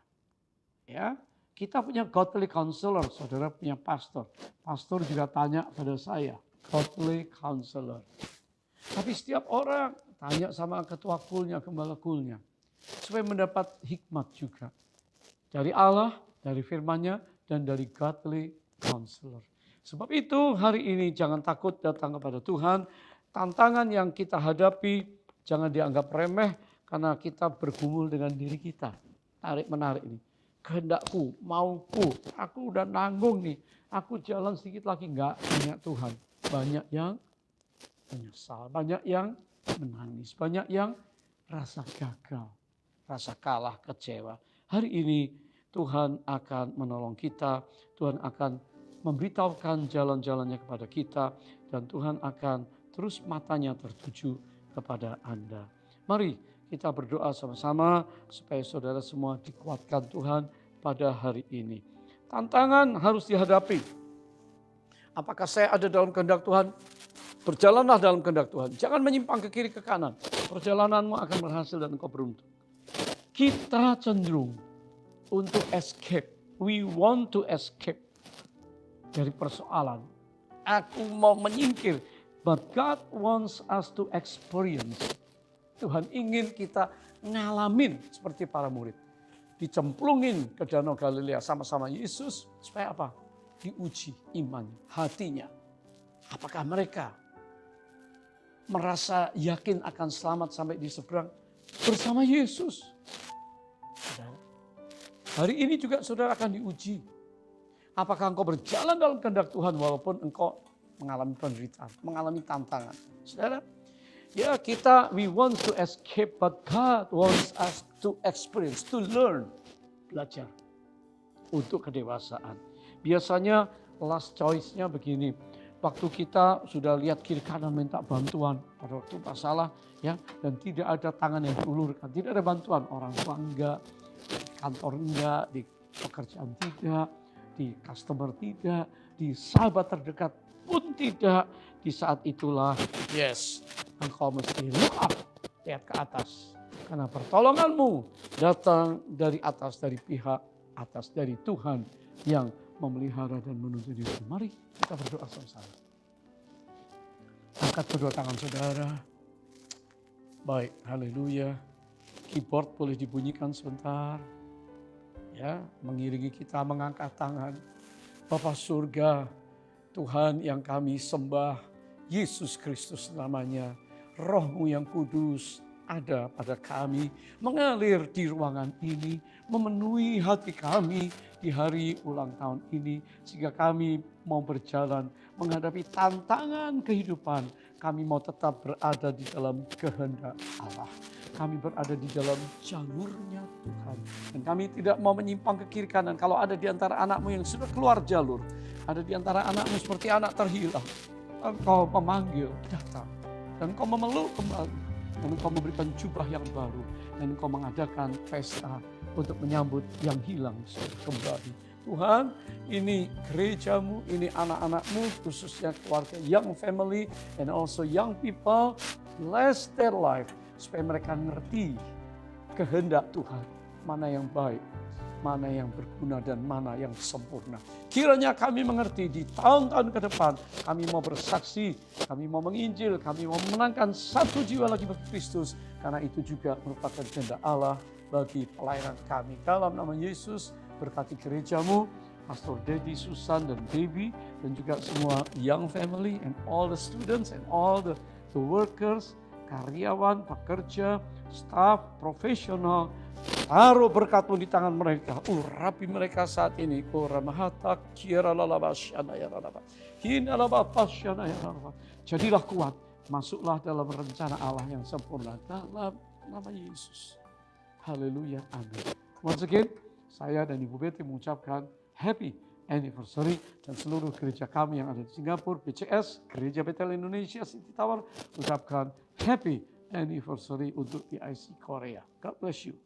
Ya, kita punya godly counselor, saudara punya pastor. Pastor juga tanya pada saya, godly counselor. Tapi setiap orang tanya sama ketua kulnya, gembala kulnya, supaya mendapat hikmat juga dari Allah, dari firman-Nya, dan dari godly counselor. Sebab itu hari ini jangan takut datang kepada Tuhan. Tantangan yang kita hadapi jangan dianggap remeh karena kita bergumul dengan diri kita. Tarik-menarik ini. Kehendakku, mauku, aku udah nanggung nih. Aku jalan sedikit lagi, enggak, banyak Tuhan. Banyak yang menyesal, banyak yang menangis, banyak yang rasa gagal, rasa kalah, kecewa. Hari ini Tuhan akan menolong kita, Tuhan akan memberitahukan jalan-jalannya kepada kita, dan Tuhan akan terus matanya tertuju kepada Anda. Mari kita berdoa sama-sama supaya saudara semua dikuatkan Tuhan pada hari ini. Tantangan harus dihadapi. Apakah saya ada dalam kehendak Tuhan? Berjalanlah dalam kehendak Tuhan. Jangan menyimpang ke kiri ke kanan. Perjalananmu akan berhasil dan engkau beruntung. Kita cenderung untuk escape. We want to escape dari persoalan. Aku mau menyingkir. But God wants us to experience. Tuhan ingin kita ngalamin seperti para murid. Dicemplungin ke Danau Galilea sama-sama Yesus. Supaya apa? Diuji iman hatinya. Apakah mereka merasa yakin akan selamat sampai di seberang bersama Yesus? Hari ini juga saudara akan diuji. Apakah engkau berjalan dalam kehendak Tuhan walaupun engkau mengalami penderitaan, mengalami tantangan. Saudara, ya kita, we want to escape, but God wants us to experience, to learn, belajar untuk kedewasaan. Biasanya last choice-nya begini, waktu kita sudah lihat kiri kanan minta bantuan pada waktu masalah, ya, dan tidak ada tangan yang diulurkan, tidak ada bantuan, orang tua enggak, kantor enggak, di pekerjaan tidak, di customer tidak, di sahabat terdekat pun tidak. Di saat itulah, yes, engkau mesti look up, lihat ke atas. Karena pertolonganmu datang dari atas, dari pihak atas, dari Tuhan yang memelihara dan menuntun dirimu. Mari kita berdoa sama-sama. Angkat kedua tangan saudara. Baik, haleluya. Keyboard boleh dibunyikan sebentar. Ya, mengiringi kita mengangkat tangan. Bapa surga, Tuhan yang kami sembah, Yesus Kristus namanya, Roh-Mu yang kudus ada pada kami, mengalir di ruangan ini, memenuhi hati kami di hari ulang tahun ini, sehingga kami mau berjalan menghadapi tantangan kehidupan. Kami mau tetap berada di dalam kehendak Allah. Kami berada di dalam jalurnya Tuhan. Dan kami tidak mau menyimpang ke kiri kanan. Kalau ada di antara anakmu yang sudah keluar jalur, ada di antara anakmu seperti anak terhilang, engkau memanggil, datang. Dan engkau memeluk kembali. Dan engkau memberikan jubah yang baru. Dan engkau mengadakan pesta untuk menyambut yang hilang kembali. Tuhan, ini gerejamu, ini anak-anakmu, khususnya keluarga young family and also young people, bless their life. Supaya mereka ngerti kehendak Tuhan, mana yang baik, mana yang berguna, dan mana yang sempurna. Kiranya kami mengerti di tahun-tahun ke depan, kami mau bersaksi, kami mau menginjil, kami mau memenangkan satu jiwa lagi bagi Kristus. Karena itu juga merupakan kehendak Allah bagi pelayanan kami. Dalam nama Yesus, berkati gerejamu, Pastor Dedi, Susan, dan Baby, dan juga semua young family, and all the students, and all the workers, karyawan, pekerja, staf, profesional. Taruh berkat-Mu di tangan mereka. Urapi mereka saat ini. Jadilah kuat. Masuklah dalam rencana Allah yang sempurna. Dalam nama Yesus. Haleluya. Amin. Once again, saya dan Ibu Betty mengucapkan Happy anniversary. Dan seluruh gereja kami yang ada di Singapura, BCS, Gereja Betel Indonesia City Tower, ucapkan happy anniversary untuk BIC Korea. God bless you.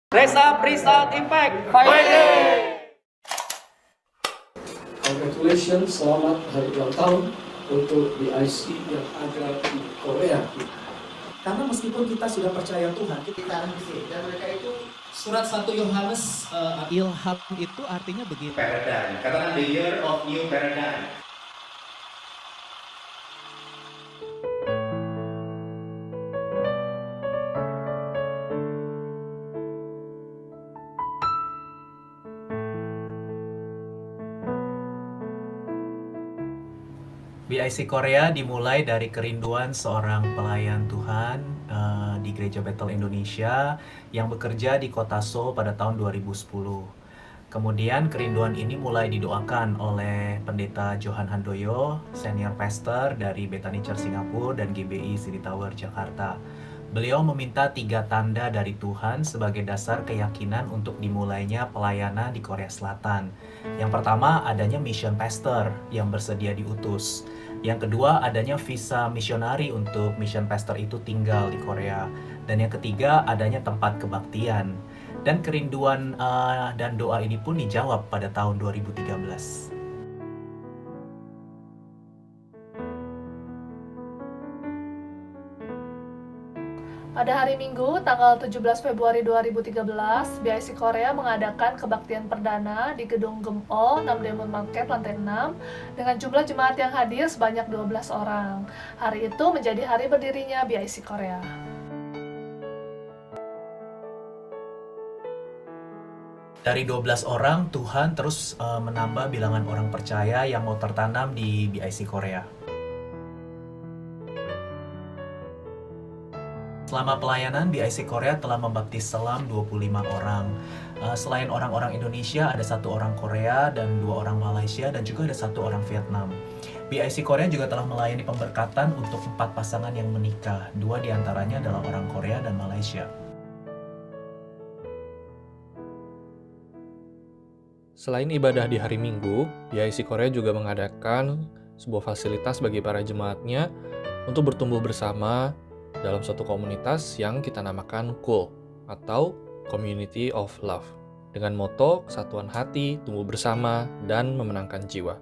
Raise up, result, impact. Congratulations, selamat hari ulang tahun untuk BIC yang ada di Korea. Karena meskipun kita sudah percaya Tuhan, kita ambisi dan mereka itu surat 1 Yohanes ilham itu artinya begini. paradigm. Katakan the year of new paradigm. BIC Korea dimulai dari kerinduan seorang pelayan Tuhan di Gereja Betel Indonesia yang bekerja di kota Seoul pada tahun 2010. Kemudian kerinduan ini mulai didoakan oleh Pendeta Johan Handoyo, senior pastor dari Bethany Church Singapura dan GBI City Tower Jakarta. Beliau meminta 3 tanda dari Tuhan sebagai dasar keyakinan untuk dimulainya pelayanan di Korea Selatan. Yang pertama, adanya mission pastor yang bersedia diutus. Yang kedua, adanya visa misionari untuk mission pastor itu tinggal di Korea. Dan yang ketiga, adanya tempat kebaktian. Dan kerinduan dan doa ini pun dijawab pada tahun 2013. Pada hari Minggu, tanggal 17 Februari 2013, BIC Korea mengadakan kebaktian perdana di Gedung Gem-O, 6 Diamond Market, lantai 6, dengan jumlah jemaat yang hadir sebanyak 12 orang. Hari itu menjadi hari berdirinya BIC Korea. Dari 12 orang, Tuhan terus menambah bilangan orang percaya yang mau tertanam di BIC Korea. Selama pelayanan, BIC Korea telah membaptis selam 25 orang. Selain orang-orang Indonesia, ada 1 orang Korea dan 2 orang Malaysia dan juga ada 1 orang Vietnam. BIC Korea juga telah melayani pemberkatan untuk 4 pasangan yang menikah. 2 diantaranya adalah orang Korea dan Malaysia. Selain ibadah di hari Minggu, BIC Korea juga mengadakan sebuah fasilitas bagi para jemaatnya untuk bertumbuh bersama dalam suatu komunitas yang kita namakan KUL atau Community of Love dengan moto kesatuan hati, tumbuh bersama, dan memenangkan jiwa.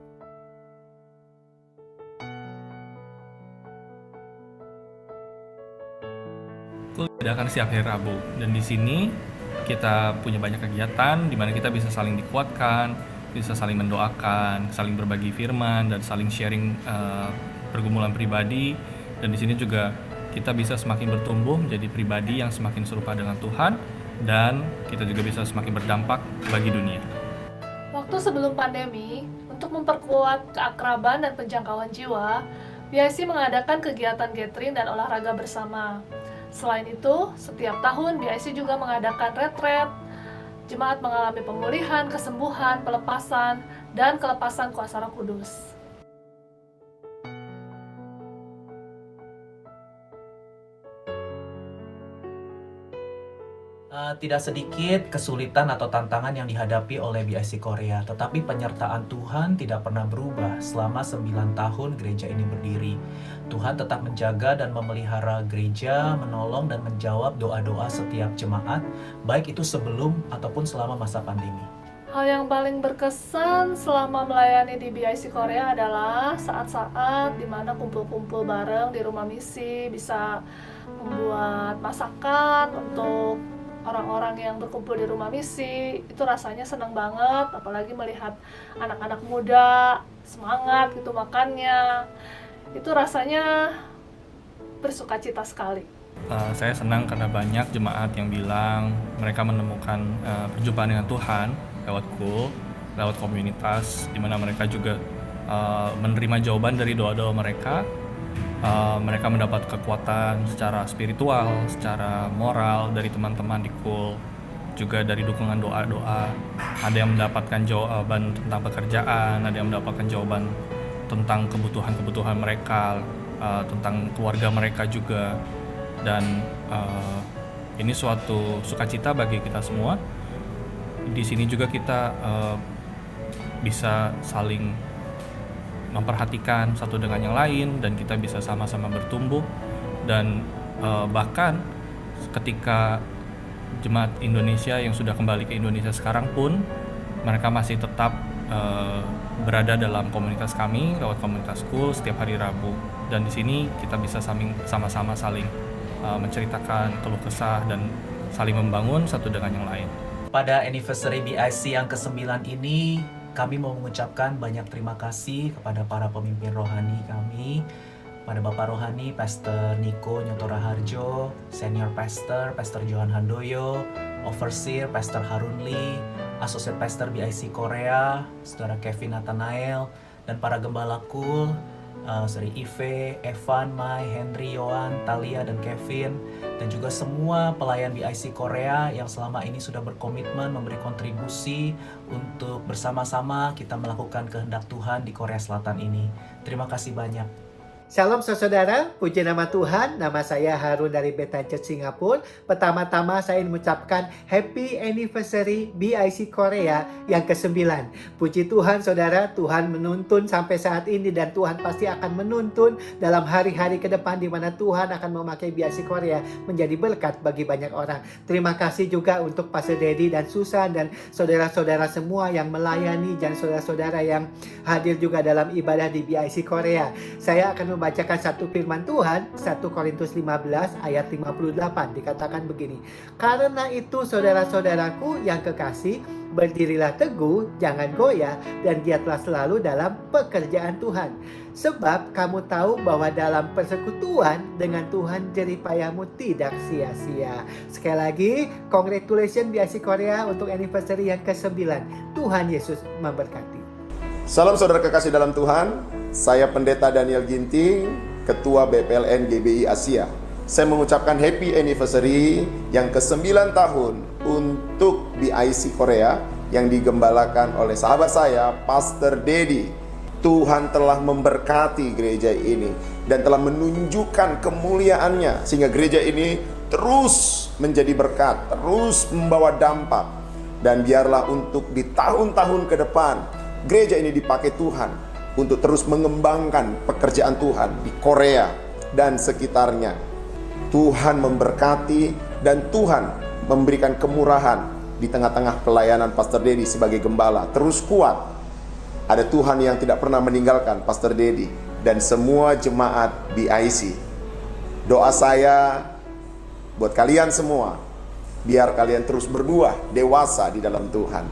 KUL diadakan setiap hari Rabu dan di sini kita punya banyak kegiatan di mana kita bisa saling dikuatkan, bisa saling mendoakan, saling berbagi firman dan saling sharing pergumulan pribadi. Dan di sini juga kita bisa semakin bertumbuh menjadi pribadi yang semakin serupa dengan Tuhan dan kita juga bisa semakin berdampak bagi dunia. Waktu sebelum pandemi, untuk memperkuat keakraban dan penjangkauan jiwa, BIC mengadakan kegiatan gathering dan olahraga bersama. Selain itu, setiap tahun BIC juga mengadakan retret. Jemaat mengalami pemulihan, kesembuhan, pelepasan, dan kelepasan kuasa Roh Kudus. Tidak sedikit kesulitan atau tantangan yang dihadapi oleh BIC Korea, tetapi penyertaan Tuhan tidak pernah berubah selama 9 tahun gereja ini berdiri. Tuhan tetap menjaga dan memelihara gereja, menolong dan menjawab doa-doa setiap jemaat, baik itu sebelum ataupun selama masa pandemi. Hal yang paling berkesan selama melayani di BIC Korea adalah saat-saat di mana kumpul-kumpul bareng di rumah misi, bisa membuat masakan untuk orang-orang yang berkumpul di rumah misi. Itu rasanya senang banget, apalagi melihat anak-anak muda semangat gitu makannya. Itu rasanya bersukacita sekali. Saya senang karena banyak jemaat yang bilang mereka menemukan perjumpaan dengan Tuhan lewat KUL, lewat komunitas, di mana mereka juga menerima jawaban dari doa-doa mereka. Mereka mendapat kekuatan secara spiritual, secara moral dari teman-teman di KUL. juga dari dukungan doa-doa. Ada yang mendapatkan jawaban tentang pekerjaan, ada yang mendapatkan jawaban tentang kebutuhan-kebutuhan mereka, tentang keluarga mereka juga. Dan ini suatu sukacita bagi kita semua. Di sini juga kita bisa saling memperhatikan satu dengan yang lain, dan kita bisa sama-sama bertumbuh. Dan bahkan ketika jemaat Indonesia yang sudah kembali ke Indonesia sekarang pun, mereka masih tetap berada dalam komunitas kami lewat komunitas school setiap hari Rabu. Dan di sini kita bisa sama-sama saling menceritakan keluh kesah dan saling membangun satu dengan yang lain. Pada anniversary BIC yang ke-9 ini, kami mau mengucapkan banyak terima kasih kepada para pemimpin rohani kami, pada Bapak Rohani, Pastor Niko Nyotora Harjo, Senior Pastor, Pastor Johan Handoyo, Overseer, Pastor Harun Lee, Associate Pastor BIC Korea, Saudara Kevin Nathanael, dan para gembala Kul, Saudari Ive, Evan, Mai, Henry, Yohan, Talia, dan Kevin, dan juga semua pelayan BIC Korea yang selama ini sudah berkomitmen memberi kontribusi untuk bersama-sama kita melakukan kehendak Tuhan di Korea Selatan ini. Terima kasih banyak. Shalom saudara, puji nama Tuhan. Nama saya Harun dari Bethany Church Singapura. Pertama-tama saya ingin mengucapkan Happy Anniversary BIC Korea yang ke-9. Puji Tuhan saudara, Tuhan menuntun sampai saat ini, dan Tuhan pasti akan menuntun dalam hari-hari ke depan di mana Tuhan akan memakai BIC Korea menjadi berkat bagi banyak orang. Terima kasih juga untuk Pastor Dedi dan Susan dan saudara-saudara semua yang melayani, dan saudara-saudara yang hadir juga dalam ibadah di BIC Korea. Saya akan membacakan satu firman Tuhan, 1 Korintus 15 ayat 58, dikatakan begini: karena itu saudara-saudaraku yang kekasih, berdirilah teguh, jangan goyah, dan giatlah selalu dalam pekerjaan Tuhan. Sebab kamu tahu bahwa dalam persekutuan dengan Tuhan jerih payahmu tidak sia-sia. Sekali lagi, congratulations BIC Korea untuk anniversary yang ke-9. Tuhan Yesus memberkati. Salam saudara kekasih dalam Tuhan, saya Pendeta Daniel Ginting, Ketua BPLN GBI Asia. Saya mengucapkan happy anniversary yang ke-9 tahun untuk BIC Korea yang digembalakan oleh sahabat saya, Pastor Dedi. Tuhan telah memberkati gereja ini dan telah menunjukkan kemuliaannya sehingga gereja ini terus menjadi berkat, terus membawa dampak. Dan biarlah untuk di tahun-tahun ke depan gereja ini dipakai Tuhan untuk terus mengembangkan pekerjaan Tuhan di Korea dan sekitarnya. Tuhan memberkati dan Tuhan memberikan kemurahan di tengah-tengah pelayanan Pastor Dedi sebagai gembala. Terus kuat. Ada Tuhan yang tidak pernah meninggalkan Pastor Dedi dan semua jemaat BIC. Doa saya buat kalian semua, biar kalian terus berbuah dewasa di dalam Tuhan.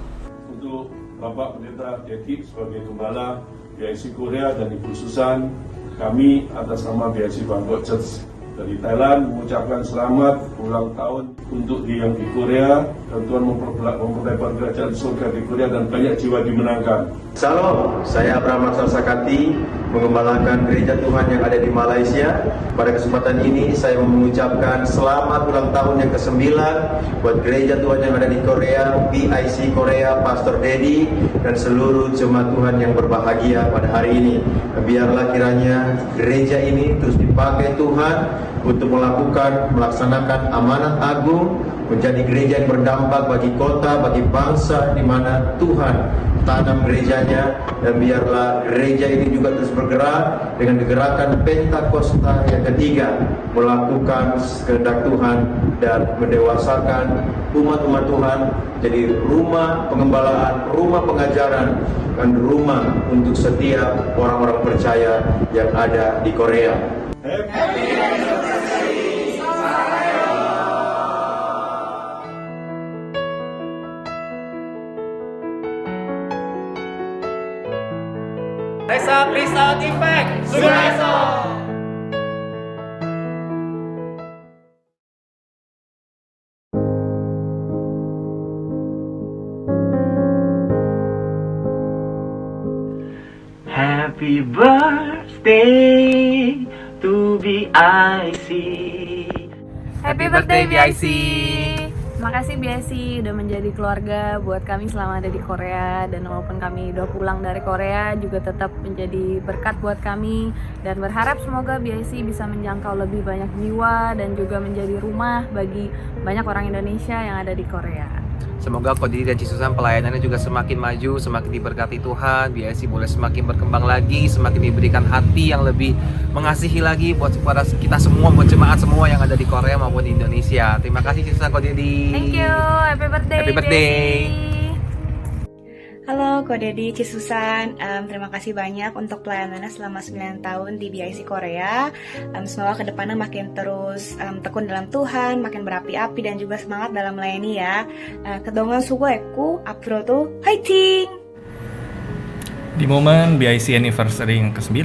Untuk Bapak Pendeta Dedi sebagai gembala BIC Korea dan Ibu Susan, kami atas nama BIC Bangkok Church dari Thailand mengucapkan selamat ulang tahun untuk yang di Korea, dan Tuhan memperlebar kerajaan surga di Korea dan banyak jiwa dimenangkan. Salam, saya Abraham Laksana Sakati, mengembalakan gereja Tuhan yang ada di Malaysia. Pada kesempatan ini saya mengucapkan selamat ulang tahun yang ke-9 buat gereja Tuhan yang ada di Korea, BIC Korea, Pastor Dedi, dan seluruh jemaat Tuhan yang berbahagia pada hari ini. Biarlah kiranya gereja ini terus dipakai Tuhan untuk melaksanakan amanat agung, menjadi gereja yang berdampak bagi kota, bagi bangsa di mana Tuhan tanam gerejanya. Dan biarlah gereja ini juga terus bergerak dengan gerakan Pentakosta yang ketiga, melakukan kehendak Tuhan dan mendewasakan umat-umat Tuhan jadi rumah pengembalaan, rumah pengajaran, dan rumah untuk setiap orang-orang percaya yang ada di Korea. Resa Crystal Effect, Sureso! Happy birthday to BIC. Happy birthday BIC. Makasih BIC udah menjadi keluarga buat kami selama ada di Korea, dan walaupun kami udah pulang dari Korea juga tetap menjadi berkat buat kami, dan berharap semoga BIC bisa menjangkau lebih banyak jiwa dan juga menjadi rumah bagi banyak orang Indonesia yang ada di Korea. Semoga Kodedi dan Cisusan pelayanannya juga semakin maju, semakin diberkati Tuhan, BIC boleh semakin berkembang lagi, semakin diberikan hati yang lebih mengasihi lagi buat kita semua, buat jemaat semua yang ada di Korea maupun di Indonesia. Terima kasih Cisusan Kodedi. Thank you, happy birthday. Happy birthday. Halo Kodedi, Cisusan, terima kasih banyak untuk pelayanannya selama 9 tahun di BIC Korea. Semoga kedepannya makin terus tekun dalam Tuhan, makin berapi-api dan juga semangat dalam melayani ya. Kedongan sugo했고 앞으로도 화이팅! Di momen BIC Anniversary yang ke-9,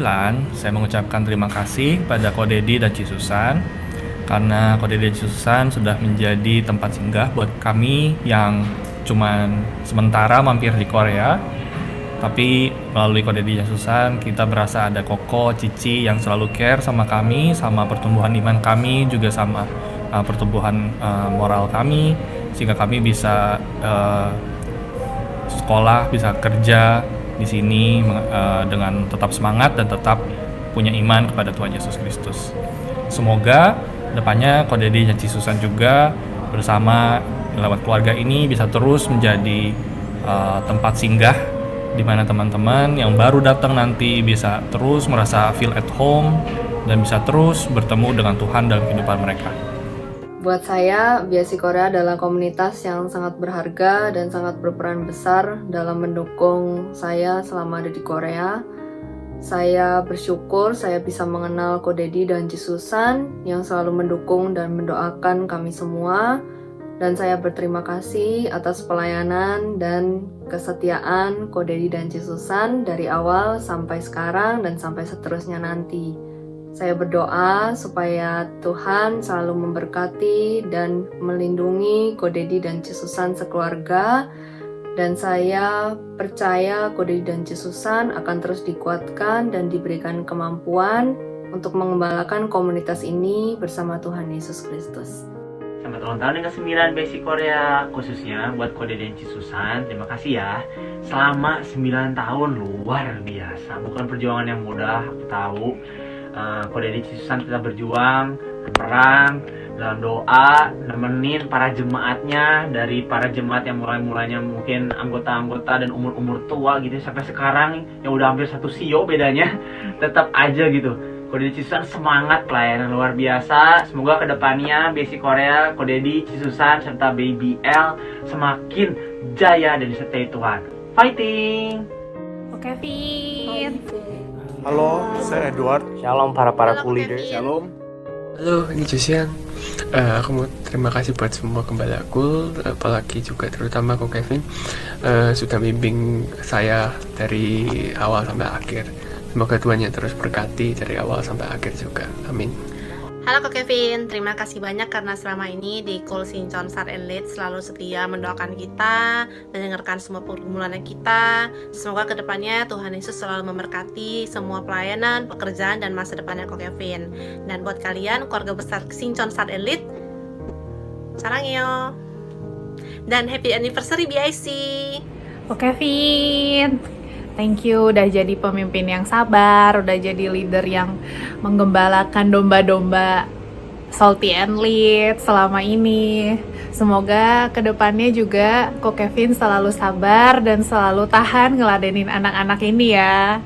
saya mengucapkan terima kasih pada Kodedi dan Cisusan karena Kodedi dan Cisusan sudah menjadi tempat singgah buat kami yang cuman sementara mampir di Korea, tapi melalui Kodedi dan Cisusan kita berasa ada Koko, Cici yang selalu care sama kami, sama pertumbuhan iman kami, juga sama pertumbuhan moral kami, sehingga kami bisa sekolah, bisa kerja di sini dengan tetap semangat dan tetap punya iman kepada Tuhan Yesus Kristus. Semoga depannya Kodedi dan Cisusan juga bersama lewat keluarga ini bisa terus menjadi tempat singgah di mana teman-teman yang baru datang nanti bisa terus merasa feel at home dan bisa terus bertemu dengan Tuhan dalam kehidupan mereka. Buat saya, BIC Korea adalah komunitas yang sangat berharga dan sangat berperan besar dalam mendukung saya selama ada di Korea. Saya bersyukur saya bisa mengenal Kodedi dan Cisusan yang selalu mendukung dan mendoakan kami semua. Dan saya berterima kasih atas pelayanan dan kesetiaan Kodedi dan Cisusan dari awal sampai sekarang dan sampai seterusnya nanti. Saya berdoa supaya Tuhan selalu memberkati dan melindungi Kodedi dan Cisusan sekeluarga. Dan saya percaya Kodedi dan Cisusan akan terus dikuatkan dan diberikan kemampuan untuk mengembalakan komunitas ini bersama Tuhan Yesus Kristus. Selamat ulang tahun yang ke-9 BIC Korea, khususnya buat Kodedi dan Cisusan. Terima kasih ya. Selama 9 tahun luar biasa. Bukan perjuangan yang mudah, aku tahu. Kodedi Cisusan kita berjuang, berperang dalam doa, nemenin para jemaatnya, dari para jemaat yang mulai-mulanya mungkin anggota-anggota dan umur-umur tua gitu, sampai sekarang yang udah hampir satu sio bedanya, tetap aja gitu. Kodedi Cisusan semangat pelayanan luar biasa. Semoga kedepannya BIC Korea, Kodedi Cisusan serta Baby L semakin jaya dan disertai Tuhan. Fighting! Oke, Vin. Halo, saya Edward. Shalom para leader. Shalom. Halo, ini Josian. Aku mau terima kasih buat semua gembalaku, apalagi juga terutama Ko Kevin sudah bimbing saya dari awal sampai akhir. Semoga Tuhan yang terus berkati dari awal sampai akhir juga. Amin. Halo Ko Kevin, terima kasih banyak karena selama ini di Kul Sinchon Start and Lead selalu setia mendoakan kita, mendengarkan semua pergumulan kita. Semoga kedepannya Tuhan Yesus selalu memberkati semua pelayanan, pekerjaan, dan masa depannya Ko Kevin. Dan buat kalian, keluarga besar Sinchon Start and Lead, sarangyo. Dan happy anniversary BIC. Ko Kevin. Thank you udah jadi pemimpin yang sabar, udah jadi leader yang menggembalakan domba-domba Salty and Lead selama ini. Semoga kedepannya juga Ko Kevin selalu sabar dan selalu tahan ngeladenin anak-anak ini ya.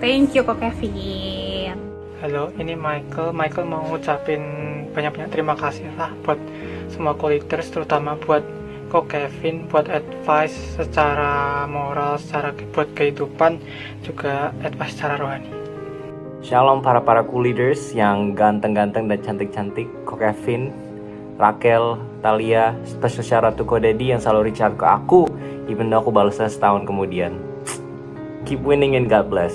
Thank you Ko Kevin. Halo, ini Michael. Michael mau ngucapin banyak-banyak terima kasih lah buat semua co-leaders, terutama buat Ko Kevin buat advice secara moral, secara buat kehidupan, juga advice secara rohani. Shalom para co-leaders yang ganteng-ganteng dan cantik-cantik. Ko Kevin, Raquel, Talia, special shout out to Kodedi yang selalu reach out ke aku, even though aku balasnya setahun kemudian. Keep winning and God bless.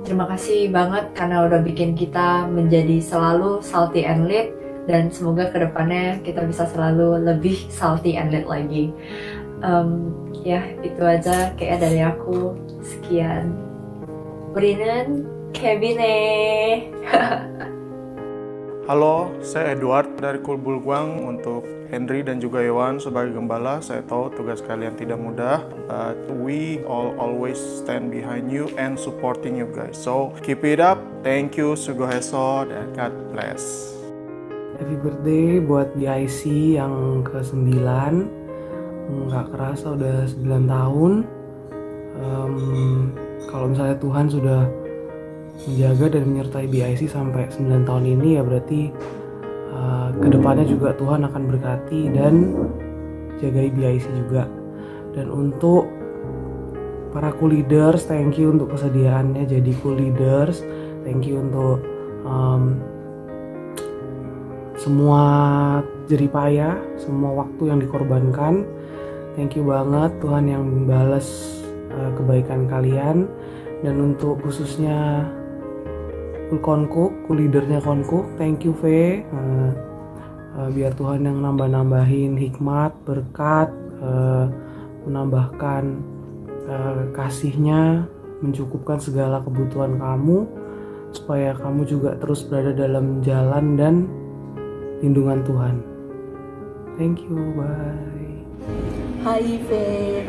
Terima kasih banget karena udah bikin kita menjadi selalu salty and lit. Dan semoga kedepannya kita bisa selalu lebih salty and lit lagi. Ya, itu aja kayak dari aku. Sekian. 우리는 케빈의 Halo, saya Edward dari Kul Bulguang. Untuk Henry dan juga Yohan sebagai gembala, saya tahu tugas kalian tidak mudah, but we all always stand behind you and supporting you guys. So keep it up. Thank you, Sugoheso, dan God bless. Happy birthday buat BIC yang ke-9. Nggak kerasa udah 9 tahun. Kalau misalnya Tuhan sudah menjaga dan menyertai BIC sampai 9 tahun ini, ya berarti kedepannya juga Tuhan akan berkati dan jagai BIC juga. Dan untuk para Kul Leaders, thank you untuk kesediaannya jadi Kul Leaders. Thank you untuk semua jeripaya, semua waktu yang dikorbankan. Thank you banget, Tuhan yang membalas kebaikan kalian. Dan untuk khususnya Kul Konkuk, Kul Leadernya Konkuk, thank you V. Biar Tuhan yang nambah-nambahin hikmat, berkat, menambahkan kasih-Nya, mencukupkan segala kebutuhan kamu, supaya kamu juga terus berada dalam jalan dan lindungan Tuhan. Thank you, bye. Hai V,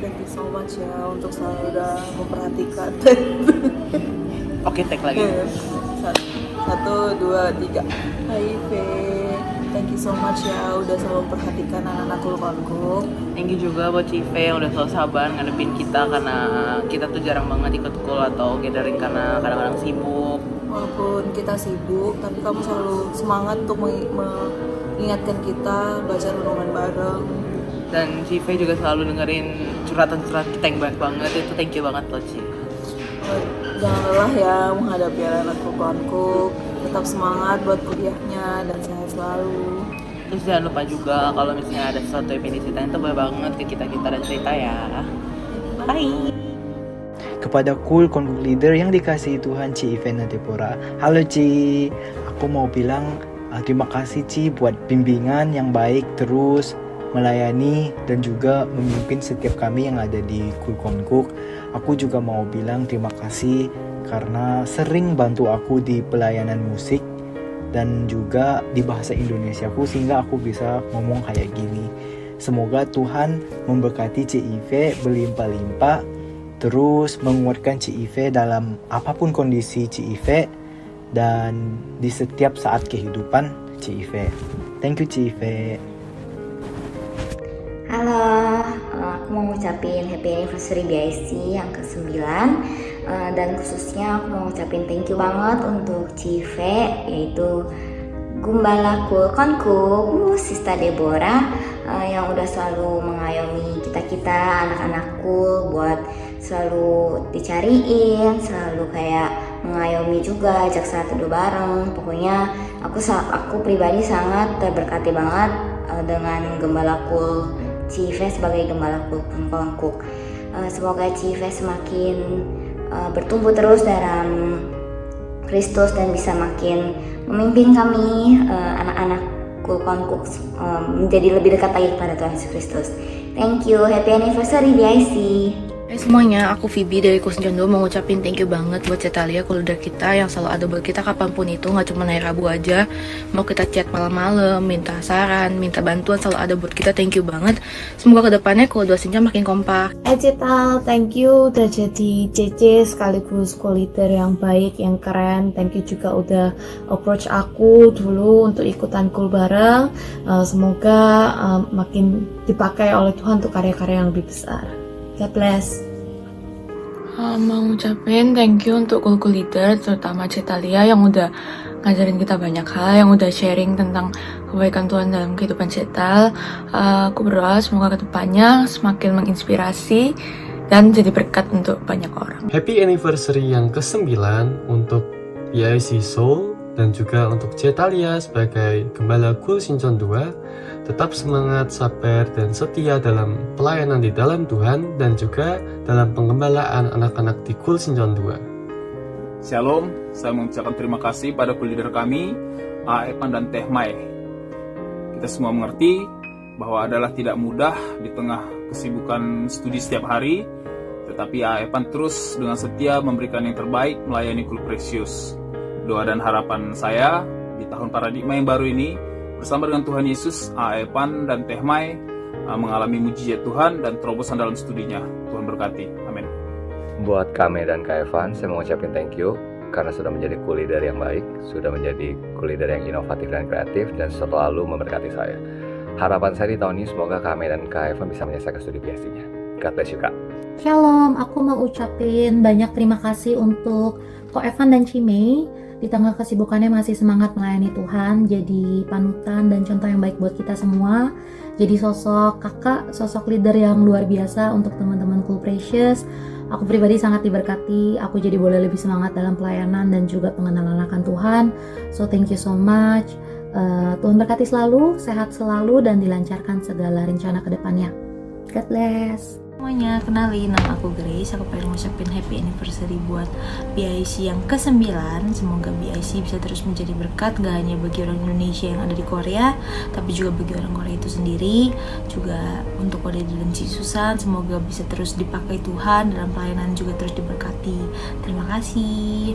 thank you so much ya untuk selalu udah memperhatikan. Oke, tag lagi. 1, 2, 3. Hai V, thank you so much ya udah selalu memperhatikan anak-anak Kul Konkuk. Thank you juga buat Cive yang udah selalu sabar ngadepin kita, karena kita tuh jarang banget ikut kul atau gathering karena kadang-kadang sibuk. Walaupun kita sibuk, tapi kamu selalu semangat untuk mengingatkan kita baca renungan bareng. Dan Cive juga selalu dengerin curhatan-curhatan kita yang baik banget. Itu thank you banget loh Ci. Jangan lelah ya menghadapi anak Kul Konkuk. Tetap semangat buat kuliahnya dan sehat selalu. Terus jangan lupa juga kalau misalnya ada sesuatu yang pengen diceritain tuh boleh banget ke kita dan cerita ya. Bye. Kepada Kul Konkuk Leader yang dikasihi Tuhan, Ci Iven Natipora. Halo Ci, aku mau bilang terima kasih Ci buat bimbingan yang baik, terus melayani dan juga memimpin setiap kami yang ada di Kul Konkuk. Aku juga mau bilang terima kasih karena sering bantu aku di pelayanan musik dan juga di bahasa Indonesiaku sehingga aku bisa ngomong kayak gini. Semoga Tuhan memberkati CIV berlimpah-limpah, terus menguatkan CIV dalam apapun kondisi CIV dan di setiap saat kehidupan CIV. Thank you CIV. Halo, aku mau ngucapin happy anniversary BIC yang ke-9, dan khususnya aku mau ngucapin thank you banget untuk Cive, yaitu Gumbala Kul Konkuk, Sista Deborah, yang udah selalu mengayomi kita anak-anakku buat selalu dicariin, selalu kayak mengayomi juga, ajak saat teduh bareng. Pokoknya aku pribadi sangat terberkati banget dengan Gembala Kul Cive sebagai Gembala Kul Konkuk. Semoga Cive semakin bertumbuh terus dalam Kristus dan bisa makin memimpin kami anak-anak Kul Konkuk menjadi lebih dekat lagi kepada Tuhan Yesus Kristus. Thank you, happy anniversary BIC. Hai semuanya, aku Phoebe dari Kul Sinjon 2 mau ngucapin thank you banget buat Cetalia, Kul Leader kita yang selalu ada buat kita kapanpun itu, gak cuma hari Rabu aja. Mau kita chat malam-malam, minta saran, minta bantuan, selalu ada buat kita. Thank you banget. Semoga kedepannya Kul 2 Sinjon makin kompak. Hai Cetal, thank you udah jadi CC sekaligus Kul Leader yang baik, yang keren. Thank you juga udah approach aku dulu untuk ikutan Kul bareng. Semoga makin dipakai oleh Tuhan untuk karya-karya yang lebih besar. God bless. Mau ngucapin thank you untuk Kul Leader, terutama Cetalia yang udah ngajarin kita banyak hal, yang udah sharing tentang kebaikan Tuhan dalam kehidupan Cetal. Aku berdoa semoga kedepannya semakin menginspirasi dan jadi berkat untuk banyak orang. Happy anniversary yang ke-9 untuk BIC Seoul dan juga untuk Cetalia sebagai Gembala Kul Sinjon 2. Tetap semangat, sabar, dan setia dalam pelayanan di dalam Tuhan dan juga dalam penggembalaan anak-anak di Kul Sinjon 2. Shalom, saya mengucapkan terima kasih pada Kul Leader kami, Epan dan Teh Mai. Kita semua mengerti bahwa adalah tidak mudah di tengah kesibukan studi setiap hari, tetapi Epan terus dengan setia memberikan yang terbaik melayani Kul Precious. Doa dan harapan saya di tahun paradigma yang baru ini, bersama dengan Tuhan Yesus, Evan dan Teh Mai mengalami mujizat Tuhan dan terobosan dalam studinya. Tuhan berkati. Amin. Buat Kame dan Kak Evan, saya mau ngucapin thank you karena sudah menjadi co-leader yang baik, sudah menjadi co-leader yang inovatif dan kreatif, dan selalu memberkati saya. Harapan saya di tahun ini semoga Kame dan Kak Evan bisa menyelesaikan studi PhD-nya. God bless you, Kak. Shalom, aku mau ucapin banyak terima kasih untuk Ko Evan dan Cimei. Di tengah kesibukannya masih semangat melayani Tuhan, jadi panutan dan contoh yang baik buat kita semua. Jadi sosok kakak, sosok leader yang luar biasa untuk teman-teman Cool Precious. Aku pribadi sangat diberkati, aku jadi boleh lebih semangat dalam pelayanan dan juga pengenalan akan Tuhan. So thank you so much. Tuhan berkati selalu, sehat selalu, dan dilancarkan segala rencana ke depannya. God bless. Semuanya, kenalin, nama aku Grace. Aku pengen ngucapin happy anniversary buat BIC yang ke-9. Semoga BIC bisa terus menjadi berkat, gak hanya bagi orang Indonesia yang ada di Korea, tapi juga bagi orang Korea itu sendiri. Juga untuk Ko Daddy dan Ci Susan, semoga bisa terus dipakai Tuhan dalam pelayanan, juga terus diberkati. Terima kasih.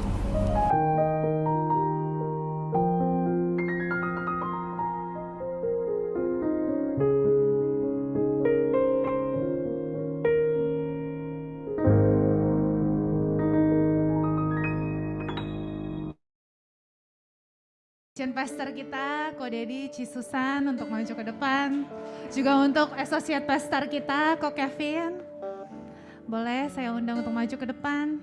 Pastor kita, Ko Daddy, Ci Susan untuk maju ke depan. Juga untuk associate pastor kita, Ko Kevin. Boleh saya undang untuk maju ke depan.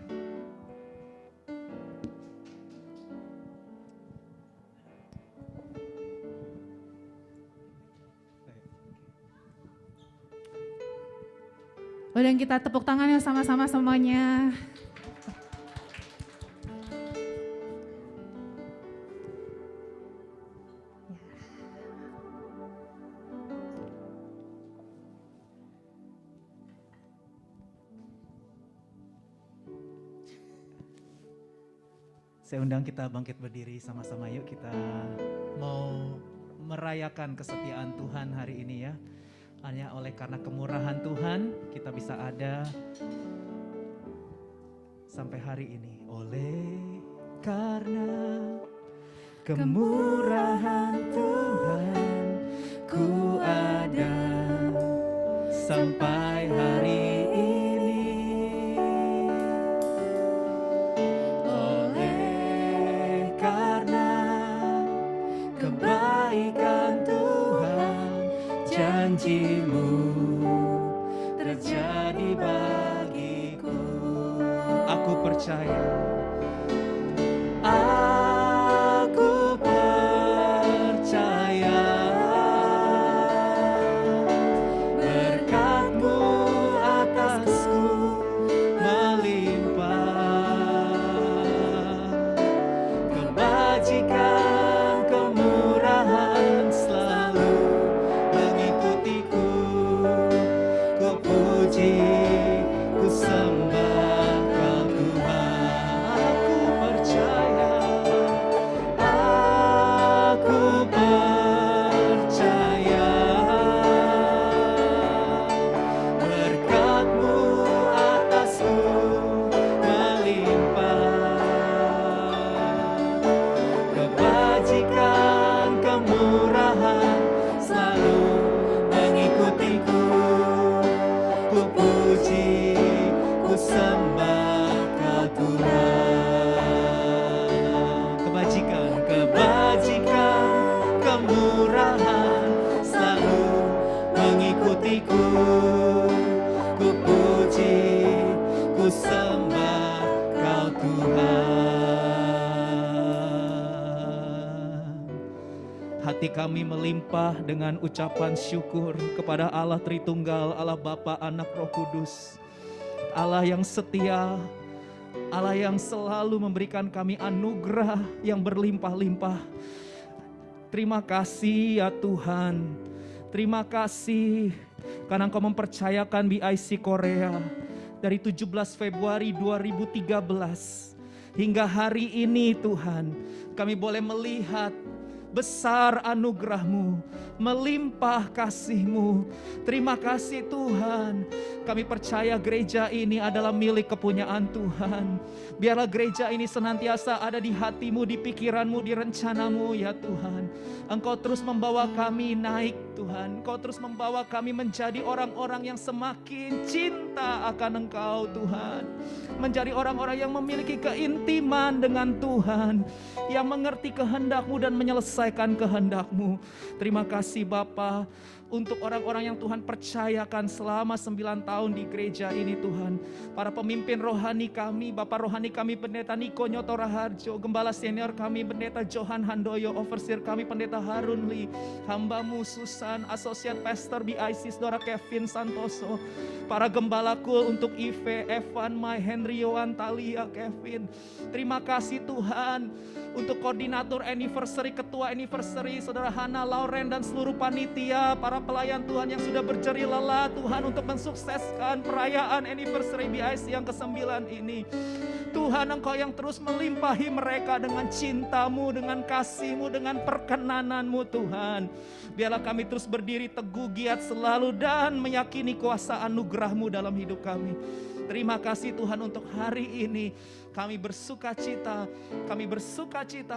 Boleh kita tepuk tangan yang sama-sama semuanya. Saya undang kita bangkit berdiri sama-sama, yuk kita mau merayakan kesetiaan Tuhan hari ini ya. Hanya oleh karena kemurahan Tuhan kita bisa ada sampai hari ini. Oleh karena kemurahan Tuhan ku ada sampai hari ini. Kebaikan Tuhan, janji-Mu terjadi bagiku. Aku percaya, aku percaya berkat-Mu atasku melimpah, kebajikan selalu mengikutiku. Ku puji, ku sembah Kau Tuhan. Aku percaya, aku percaya berkat-Mu atasku melimpah, kebajikan kemurahan selalu mengikutiku. Ku puji, ku sembah Kau Tuhan. Kebajikan, kemurahan selalu mengikutiku. Ku puji, ku sembah Kau Tuhan. Hati kami melimpah dengan ucapan syukur kepada Allah Tritunggal, Allah Bapa, Anak, Roh Kudus. Allah yang setia, Allah yang selalu memberikan kami anugerah yang berlimpah-limpah. Terima kasih ya Tuhan. Terima kasih karena Engkau mempercayakan BIC Korea dari 17 Februari 2013 hingga hari ini Tuhan. Kami boleh melihat besar anugerah-Mu, melimpah kasih-Mu. Terima kasih Tuhan, kami percaya gereja ini adalah milik kepunyaan Tuhan. Biarlah gereja ini senantiasa ada di hati-Mu, di pikiran-Mu, di rencana-Mu ya Tuhan. Engkau terus membawa kami naik Tuhan, Engkau terus membawa kami menjadi orang-orang yang semakin cinta akan Engkau Tuhan. Menjadi orang-orang yang memiliki keintiman dengan Tuhan, yang mengerti kehendak-Mu dan menyelesaikan kehendak-Mu. Terima kasih Bapa untuk orang-orang yang Tuhan percayakan selama 9 tahun di gereja ini Tuhan. Para pemimpin rohani kami, Bapak rohani kami Pendeta Niko Nyoto Raharjo, Gembala senior kami Pendeta Johan Handoyo, Overseer kami Pendeta Harun Lee, hamba-Mu Susan, Associate Pastor BIC Saudara Kevin Santoso, para gembalaku untuk Ive, Evan, Mai, Henry, Yohan, Talia, Kevin. Terima kasih Tuhan untuk koordinator anniversary, ketua anniversary Saudara Hana, Lauren dan seluruh panitia, para pelayan Tuhan yang sudah berjerih lelah Tuhan untuk mensukseskan perayaan anniversary BIC yang ke-9 ini. Tuhan, Engkau yang terus melimpahi mereka dengan cinta-Mu, dengan kasih-Mu, dengan perkenanan-Mu Tuhan. Biarlah kami terus berdiri teguh, giat selalu dan meyakini kuasa anugerah-Mu dalam hidup kami. Terima kasih Tuhan untuk hari ini. Kami bersuka cita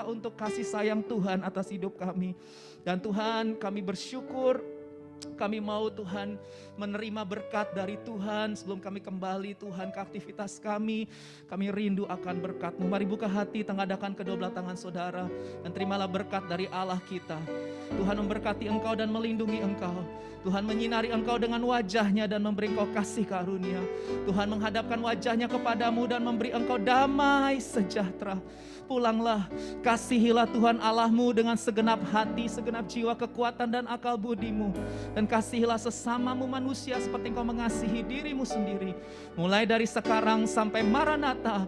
untuk kasih sayang Tuhan atas hidup kami. Dan Tuhan, kami bersyukur, kami mau Tuhan menerima berkat dari Tuhan sebelum kami kembali Tuhan ke aktivitas kami. Kami rindu akan berkat-Mu. Mari buka hati, tengadakan kedua belah tangan saudara dan terimalah berkat dari Allah kita. Tuhan memberkati engkau dan melindungi engkau. Tuhan menyinari engkau dengan wajahnya dan memberi engkau kasih karunia. Tuhan menghadapkan wajahnya kepadamu dan memberi engkau damai sejahtera. Pulanglah, kasihilah Tuhan Allahmu dengan segenap hati, segenap jiwa, kekuatan dan akal budimu. Dan kasihilah sesamamu manusia seperti engkau mengasihi dirimu sendiri. Mulai dari sekarang sampai Maranatha,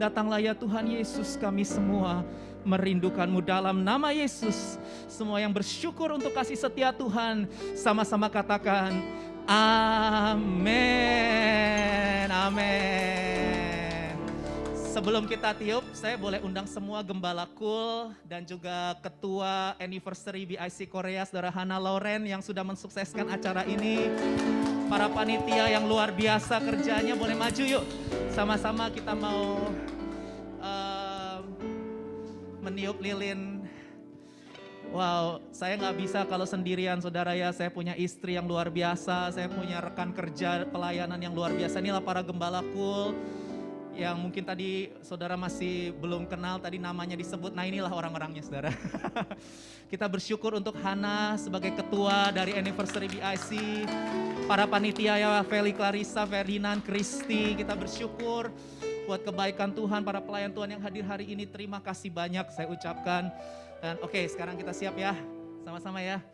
datanglah ya Tuhan Yesus, kami semua merindukan-Mu dalam nama Yesus. Semua yang bersyukur untuk kasih setia Tuhan, sama-sama katakan amin, amin. Sebelum kita tiup, saya boleh undang semua gembala kul dan juga ketua anniversary BIC Korea, Saudara Hana Lauren yang sudah mensukseskan acara ini. Para panitia yang luar biasa kerjanya, boleh maju yuk. Sama-sama kita mau meniup lilin. Wow, saya nggak bisa kalau sendirian saudara ya. Saya punya istri yang luar biasa, saya punya rekan kerja pelayanan yang luar biasa. Inilah para gembala kul yang mungkin tadi saudara masih belum kenal, tadi namanya disebut. Nah inilah orang-orangnya saudara. Kita bersyukur untuk Hana sebagai ketua dari anniversary BIC. Para panitia ya, Feli, Clarissa, Ferdinand, Kristi. Kita bersyukur buat kebaikan Tuhan, para pelayan Tuhan yang hadir hari ini. Terima kasih banyak saya ucapkan. Dan oke, sekarang kita siap ya, sama-sama ya.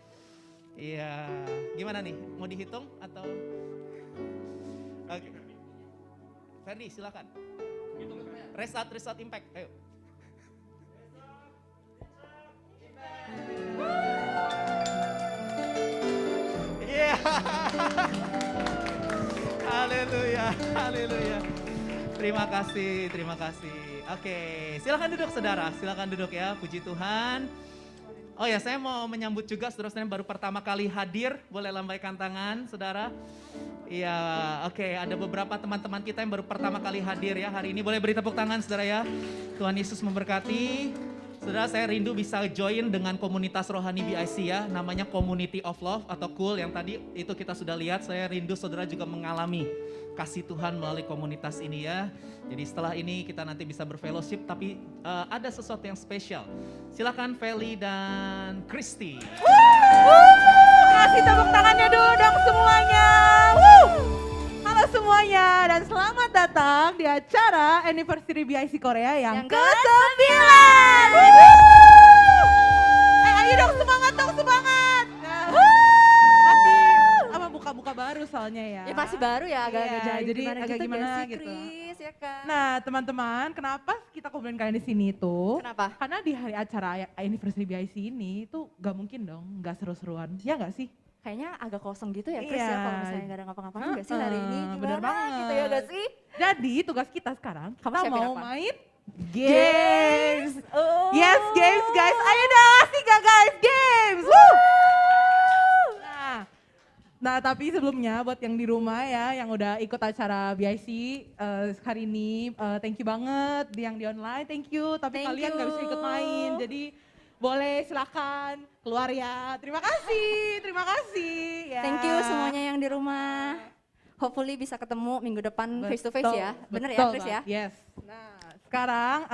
Iya, gimana nih? Mau dihitung atau? Oke. Ferdi, silakan. Restart impact, ayo. Iya. Haleluya, haleluya. Terima kasih. Oke, silakan duduk saudara, silakan duduk ya, puji Tuhan. Oh ya, saya mau menyambut juga saudara-saudara yang baru pertama kali hadir, boleh lambaikan tangan saudara. Iya, oke, ada beberapa teman-teman kita yang baru pertama kali hadir ya hari ini, boleh beri tepuk tangan saudara ya. Tuhan Yesus memberkati. Saudara, saya rindu bisa join dengan komunitas rohani BIC ya, namanya Community of Love atau KUL yang tadi itu kita sudah lihat. Saya rindu saudara juga mengalami kasih Tuhan melalui komunitas ini ya. Jadi setelah ini kita nanti bisa berfellowship, tapi ada sesuatu yang spesial. Silakan Feli dan Kristi. Kasih tepuk tangannya dulu dong semuanya. Halo semuanya dan selamat datang di acara Anniversary BIC Korea yang ke-9. Ayo dong semangat semangat. Masih buka-buka baru soalnya ya. Ya masih baru ya, agak-agak jadi agak gimana gitu. Chris, ya kan? Nah teman-teman, kenapa kita kumpulin kalian di sini tuh? Kenapa? Karena di hari acara Anniversary BIC ini tuh gak mungkin dong gak seru-seruan, ya gak sih? Kayaknya agak kosong gitu ya Chris Iya. ya, kalau misalnya gak ada ngapa-ngapain gak sih hari ini? Gimana Bener banget. gitu ya gak sih? Jadi tugas kita sekarang, kita siapin mau apa? main games. Oh. Yes, games guys. Ayo dong, asik gak guys? Nah, tapi sebelumnya buat yang di rumah ya, yang udah ikut acara BIC hari ini, thank you banget. Yang di online, thank you. Tapi Thank kalian you. gak bisa ikut main, jadi boleh silakan keluar ya. Terima kasih ya. Thank you semuanya yang di rumah. Hopefully bisa ketemu minggu depan face to face ya. Bener ya Betul, Chris ya? Yes. Nah, sekarang